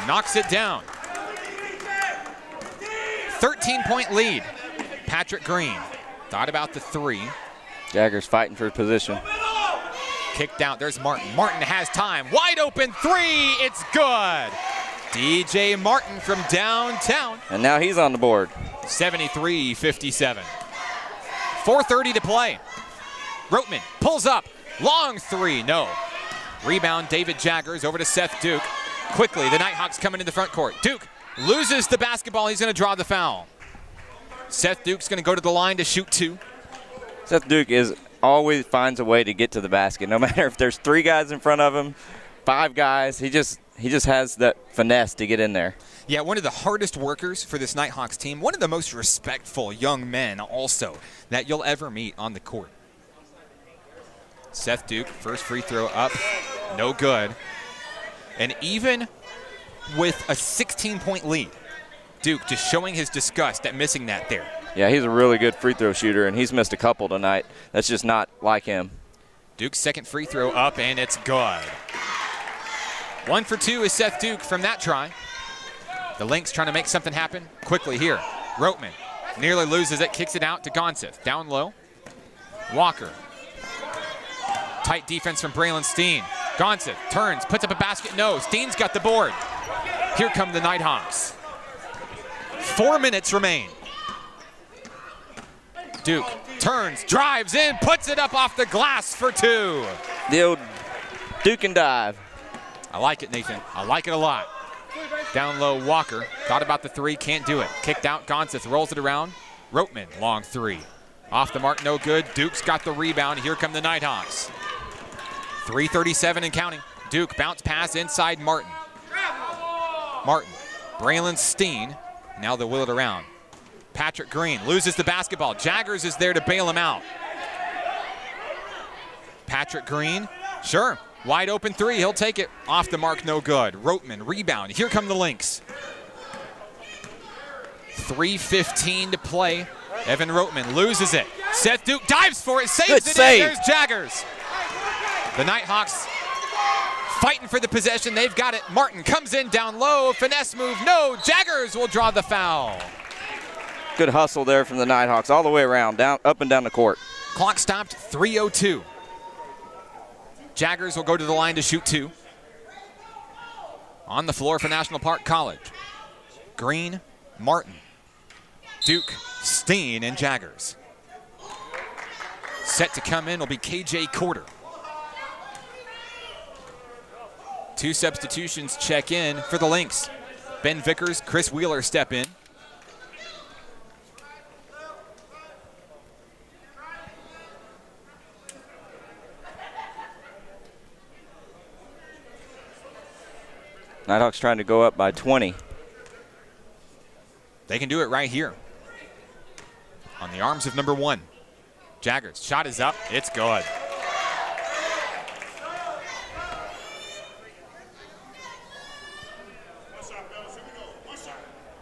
knocks it down. 13-point lead. Patrick Green thought about the three. Jagger's fighting for position. Kicked out. There's Martin. Martin has time. Wide open three. It's good. DJ Martin from downtown. And now he's on the board. 73-57. 4:30 to play. Roteman pulls up. Long three. No. Rebound, David Jaggers over to Seth Duke. Quickly, the Nighthawks coming in the front court. Duke loses the basketball. He's going to draw the foul. Seth Duke's going to go to the line to shoot two. Seth Duke always finds a way to get to the basket. No matter if there's three guys in front of him, five guys, he just has that finesse to get in there. Yeah, one of the hardest workers for this Nighthawks team. One of the most respectful young men also that you'll ever meet on the court. Seth Duke, first free throw up, no good. And even with a 16-point lead, Duke just showing his disgust at missing that there. Yeah, he's a really good free throw shooter, and he's missed a couple tonight. That's just not like him. Duke's second free throw up, and it's good. 1 for 2 is Seth Duke from that try. The Lynx trying to make something happen quickly here. Roteman nearly loses it, kicks it out to Gonseth. Down low. Walker. Tight defense from Braylon Steen. Gonseth turns, puts up a basket. No, Steen's got the board. Here come the Nighthawks. 4 minutes remain. Duke turns, drives in, puts it up off the glass for 2. The old Duke and dive. I like it, Nathan. I like it a lot. Down low, Walker. Thought about the 3, can't do it. Kicked out, Gonseth rolls it around. Roteman, long 3. Off the mark, no good. Duke's got the rebound. Here come the Nighthawks. 3:37 and counting. Duke, bounce pass inside Martin. Martin, Braylon Steen. Now they'll wheel it around. Patrick Green loses the basketball. Jaggers is there to bail him out. Patrick Green, sure. Wide open 3, he'll take it. Off the mark, no good. Roteman, rebound. Here come the Lynx. 3:15 to play. Evan Roteman loses it. Seth Duke dives for it, saves Good it save. in. There's Jaggers. The Nighthawks fighting for the possession. They've got it. Martin comes in down low. Finesse move. No. Jaggers will draw the foul. Good hustle there from the Nighthawks all the way around, down, up and down the court. Clock stopped, 3:02. Jaggers will go to the line to shoot 2. On the floor for National Park College. Green, Martin, Duke, Steen, and Jaggers. Set to come in will be KJ Corder. 2 substitutions check in for the Lynx. Ben Vickers, Chris Wheeler step in. Nighthawks trying to go up by 20. They can do it right here. On the arms of number 1. Jaggers, shot is up, it's good.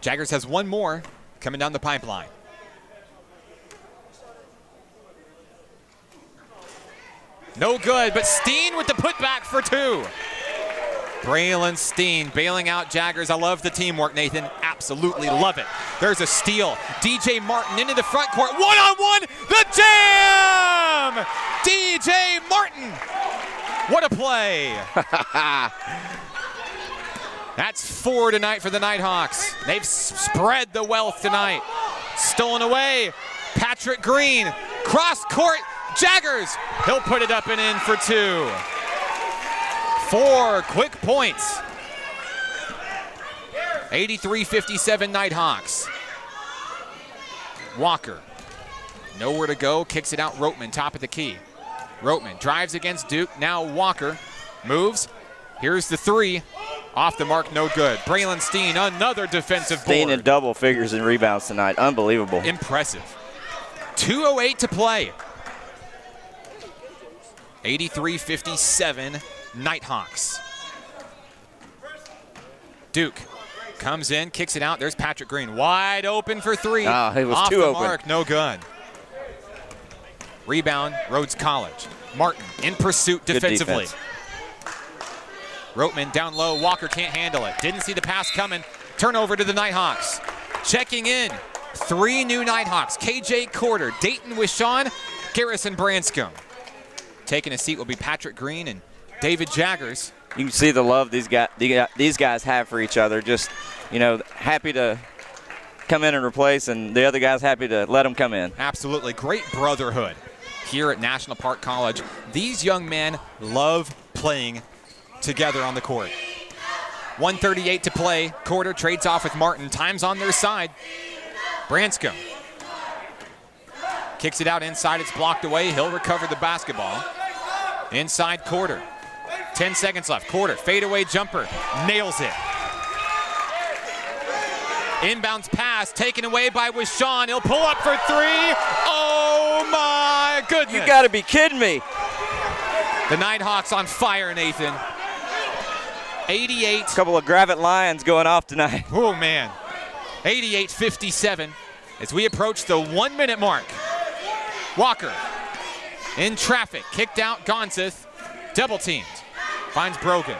Jaggers has 1 more coming down the pipeline. No good, but Steen with the putback for 2. Braylon Steen bailing out Jaggers. I love the teamwork, Nathan. Absolutely love it. There's a steal. DJ Martin into the front court. One-on-one, the jam! DJ Martin. What a play. That's 4 tonight for the Nighthawks. They've spread the wealth tonight. Stolen away. Patrick Green. Cross court. Jaggers. He'll put it up and in for 2. 4 quick points. 83-57 Nighthawks. Walker. Nowhere to go. Kicks it out. Roteman, top of the key. Roteman drives against Duke. Now Walker moves. Here's the 3. Off the mark, no good. Braylon Steen, another defensive board. Steen in double figures in rebounds tonight. Unbelievable. Impressive. 2:08 to play. 83-57 Nighthawks. Duke comes in, kicks it out. There's Patrick Green, wide open for 3. Ah, he was off too the open. mark, no good. Rebound, Rhodes College. Martin in pursuit defensively. Defense. Roteman down low. Walker can't handle it. Didn't see the pass coming. Turnover to the Nighthawks. Checking in, 3 new Nighthawks. KJ Corder, Dayton Wishon, Garrison Branscombe. Taking a seat will be Patrick Green and David Jaggers. You can see the love these guys have for each other. Just, you know, happy to come in and replace, and the other guys happy to let them come in. Absolutely. Great brotherhood here at National Park College. These young men love playing together on the court. 1:38 to play. Corder trades off with Martin. Time's on their side. Branscombe kicks it out inside. It's blocked away. He'll recover the basketball. Inside Corder. 10 seconds left. Corder, fadeaway jumper. Nails it. Inbounds pass taken away by Wishon. He'll pull up for 3. Oh my goodness. You gotta be kidding me. The Nighthawks on fire, Nathan. 88. A couple of Gravette Lions going off tonight. Oh man. 88-57 as we approach the 1-minute mark. Walker in traffic, kicked out. Gonseth double teamed. Finds Brogan.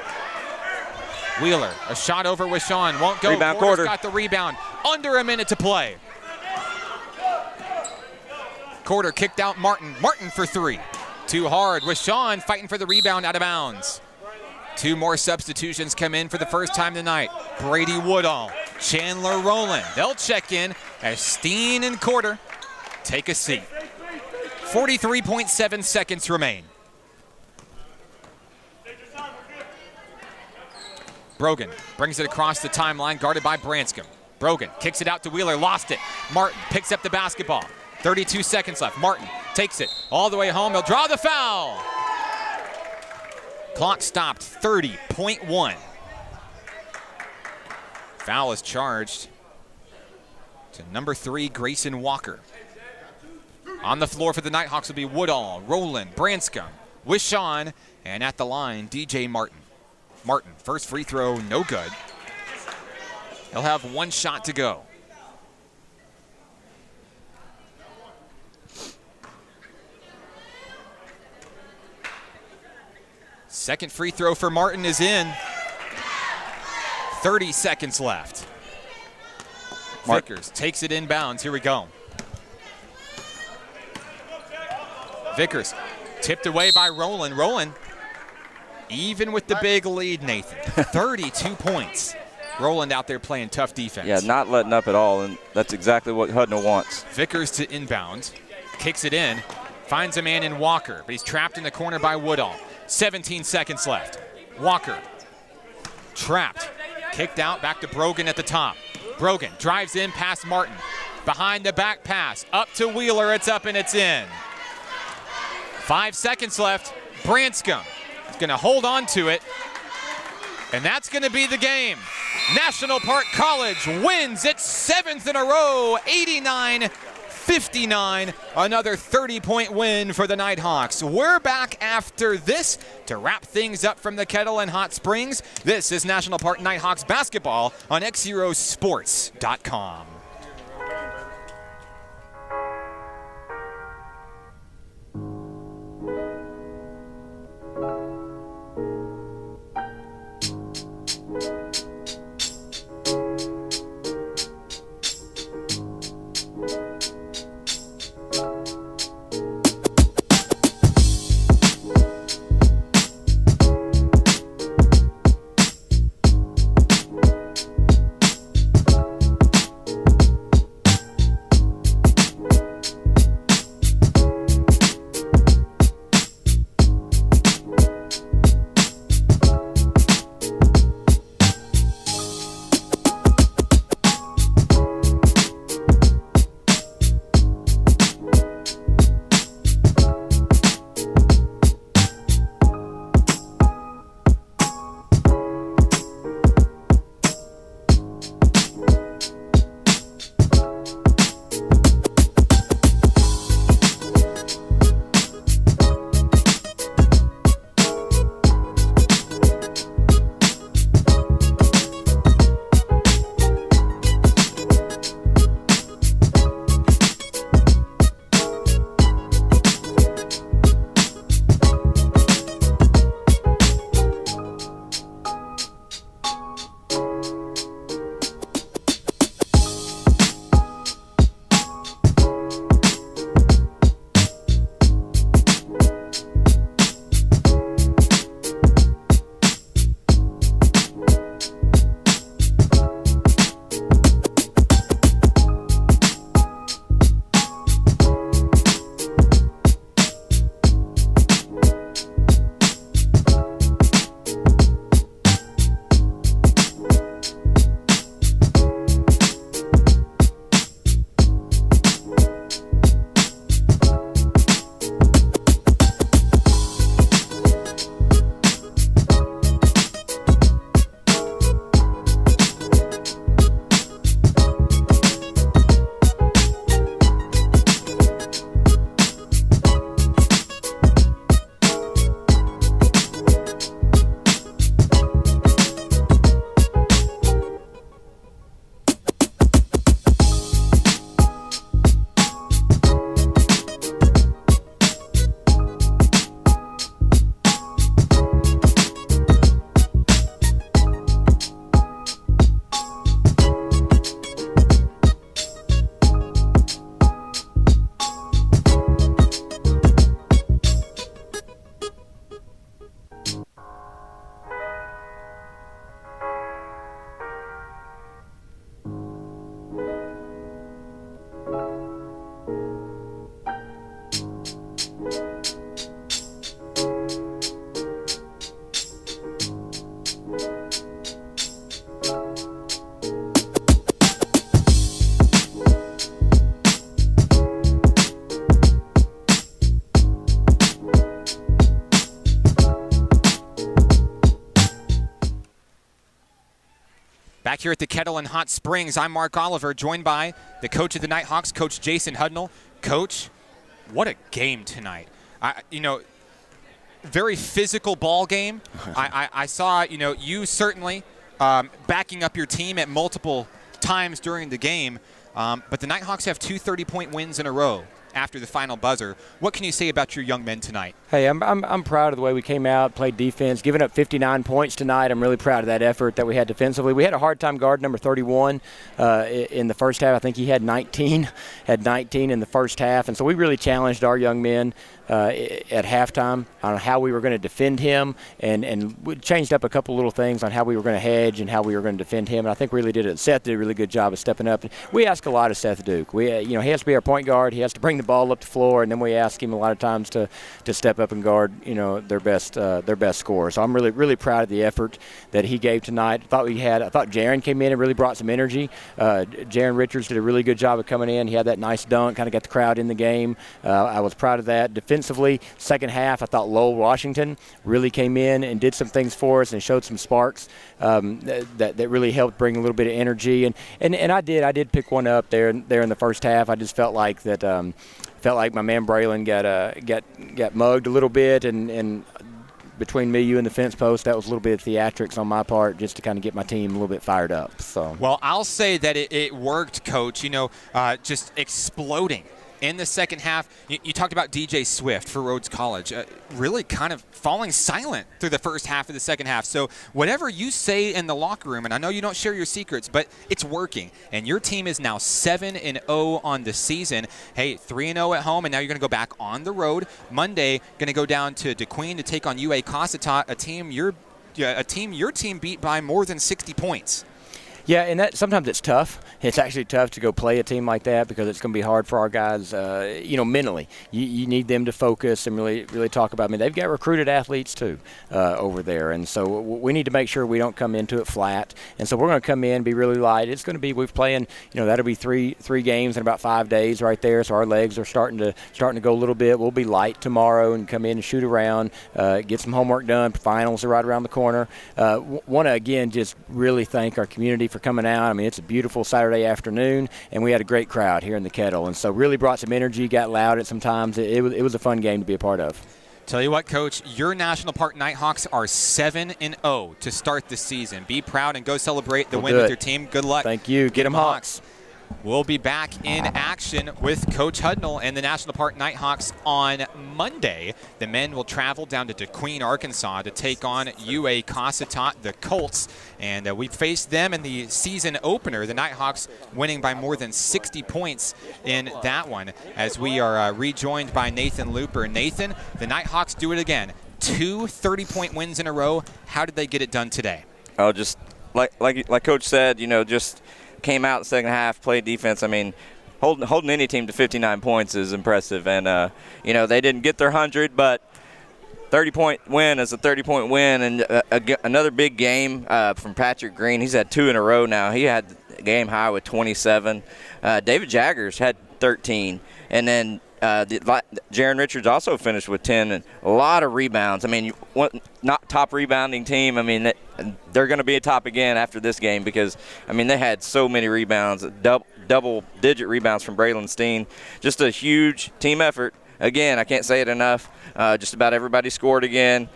Wheeler, a shot over with Sean, won't go. Rebound, Porter's Quarter. got the rebound. Under a minute to play. Quarter kicked out Martin. Martin for three. Too hard with Sean fighting for the rebound out of bounds. Two more substitutions come in for the first time tonight. Brady Woodall, Chandler Rowland. They'll check in as Steen and Quarter take a seat. 43.7 seconds remain. Brogan brings it across the timeline, guarded by Branscombe. Brogan kicks it out to Wheeler, lost it. Martin picks up the basketball. 32 seconds left. Martin takes it all the way home. He'll draw the foul. Clock stopped, 30.1. Foul is charged to number 3, Grayson Walker. On the floor for the Nighthawks will be Woodall, Rowland, Branscombe, Wishon, and at the line, DJ Martin. Martin, first free throw, no good. He'll have one shot to go. Second free throw for Martin is in. 30 seconds left. Vickers takes it inbounds. Here we go. Vickers tipped away by Rowland. Rowland, even with the big lead, Nathan, 32 points. Rowland out there playing tough defense. Yeah, not letting up at all, and that's exactly what Hudnall wants. Vickers to inbound, kicks it in, finds a man in Walker, but he's trapped in the corner by Woodall. 17 seconds left. Walker trapped, kicked out, back to Brogan at the top. Brogan drives in past Martin. Behind the back pass, up to Wheeler, it's up and it's in. 5 seconds left. Branscombe is going to hold on to it, and that's going to be the game. National Park College wins its 7th in a row, 89-59. Another 30-point win for the Nighthawks. We're back after this to wrap things up from the Kettle and Hot Springs. This is National Park Nighthawks basketball on XZeroSports.com. Back here at the Kettle in Hot Springs, I'm Mark Oliver, joined by the coach of the Nighthawks, Coach Jason Hudnall. Coach, what a game tonight. Very physical ball game. I saw, you certainly backing up your team at multiple times during the game, but the Nighthawks have 2 30-point wins in a row after the final buzzer. What can you say about your young men tonight? Hey, I'm proud of the way we came out, played defense, giving up 59 points tonight. I'm really proud of that effort that we had defensively. We had a hard time guard number 31 in the first half. I think he had 19 in the first half, and so we really challenged our young men at halftime on how we were going to defend him, and we changed up a couple little things on how we were going to hedge and how we were going to defend him, and I think we really did it. Seth did a really good job of stepping up. We ask a lot of Seth Duke. He has to be our point guard. He has to bring the ball up the floor, and then we ask him a lot of times to step up and guard, their best scorer. So I'm really, really proud of the effort that he gave tonight. I thought Jaron came in and really brought some energy. Jaron Richards did a really good job of coming in. He had that nice dunk, kind of got the crowd in the game. I was proud of that. Defensively, second half, I thought Lowell Washington really came in and did some things for us and showed some sparks that really helped bring a little bit of energy. And I did pick one up there in the first half. I just felt like that. Felt like my man Braylon got mugged a little bit, and between me, you, and the fence post, that was a little bit of theatrics on my part just to kind of get my team a little bit fired up. So. Well, I'll say that it worked, Coach. Just exploding in the second half. You talked about DJ Swift for Rhodes College, really kind of falling silent through the first half of the second half. So whatever you say in the locker room, and I know you don't share your secrets, but it's working. And your team is now 7-0 on the season. Hey, 3-0 at home, and now you're going to go back on the road. Monday, going to go down to DeQueen to take on UA Cossatot, a team your team beat by more than 60 points. Yeah, and that sometimes it's tough. It's actually tough to go play a team like that because it's going to be hard for our guys, mentally. You need them to focus and really, really talk about. They've got recruited athletes too over there, and so we need to make sure we don't come into it flat. And so we're going to come in, be really light. It's going to be we're playing. That'll be three games in about 5 days right there. So our legs are starting to go a little bit. We'll be light tomorrow and come in and shoot around, get some homework done. Finals are right around the corner. Want to again just really thank our community for coming out. It's a beautiful Saturday afternoon, and we had a great crowd here in the Kettle, and so really brought some energy, got loud at some times. It was a fun game to be a part of. Tell you what, Coach, your National Park Nighthawks are 7-0 to start the season. Be proud and go celebrate the win with your team. Good luck. Thank you. Get them Hawks. We'll be back in action with Coach Hudnall and the National Park Nighthawks on Monday. The men will travel down to DeQueen, Arkansas to take on UA Cossatot, the Colts. And we faced them in the season opener, the Nighthawks winning by more than 60 points in that one, as we are rejoined by Nathan Looper. Nathan, the Nighthawks do it again. 2 30-point wins in a row. How did they get it done today? Oh, just like Coach said, just came out in the second half, played defense. Holding any team to 59 points is impressive. And, they didn't get their 100, but 30-point win is a 30-point win. And another big game from Patrick Green. He's had 2 in a row now. He had a game high with 27. David Jaggers had 13. And then Jaron Richards also finished with 10 and a lot of rebounds. Not top rebounding team. They're going to be a top again after this game because, they had so many rebounds, double-digit rebounds from Braylon Steen. Just a huge team effort. Again, I can't say it enough. Just about everybody scored again.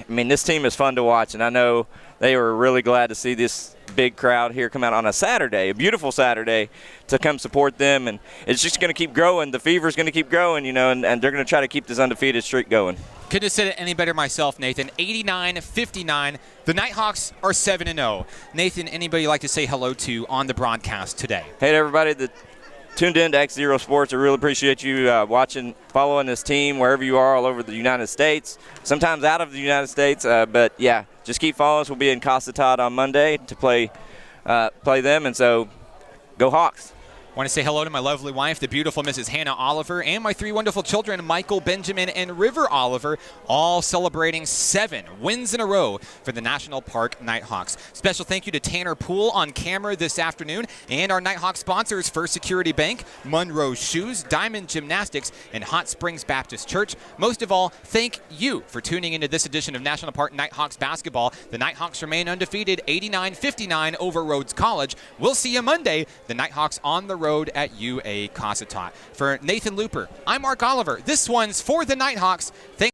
This team is fun to watch, and I know they were really glad to see this big crowd here come out on a Saturday, a beautiful Saturday, to come support them. And it's just going to keep growing. The fever's going to keep growing, and they're going to try to keep this undefeated streak going. Couldn't have said it any better myself, Nathan. 89-59. The Nighthawks are 7-0. Nathan, anybody you'd like to say hello to on the broadcast today? Hey, to everybody that tuned in to XZero Sports. I really appreciate you watching, following this team wherever you are all over the United States, sometimes out of the United States. But, yeah, just keep following us. We'll be in Cossatot on Monday to play them. And so go Hawks. Want to say hello to my lovely wife, the beautiful Mrs. Hannah Oliver, and my 3 wonderful children, Michael, Benjamin, and River Oliver, all celebrating 7 wins in a row for the National Park Nighthawks. Special thank you to Tanner Poole on camera this afternoon, and our Nighthawk sponsors, First Security Bank, Monroe Shoes, Diamond Gymnastics, and Hot Springs Baptist Church. Most of all, thank you for tuning into this edition of National Park Nighthawks basketball. The Nighthawks remain undefeated, 89-59 over Rhodes College. We'll see you Monday. The Nighthawks on the road at UA Cossatot. For Nathan Looper, I'm Mark Oliver. This one's for the Nighthawks. Thank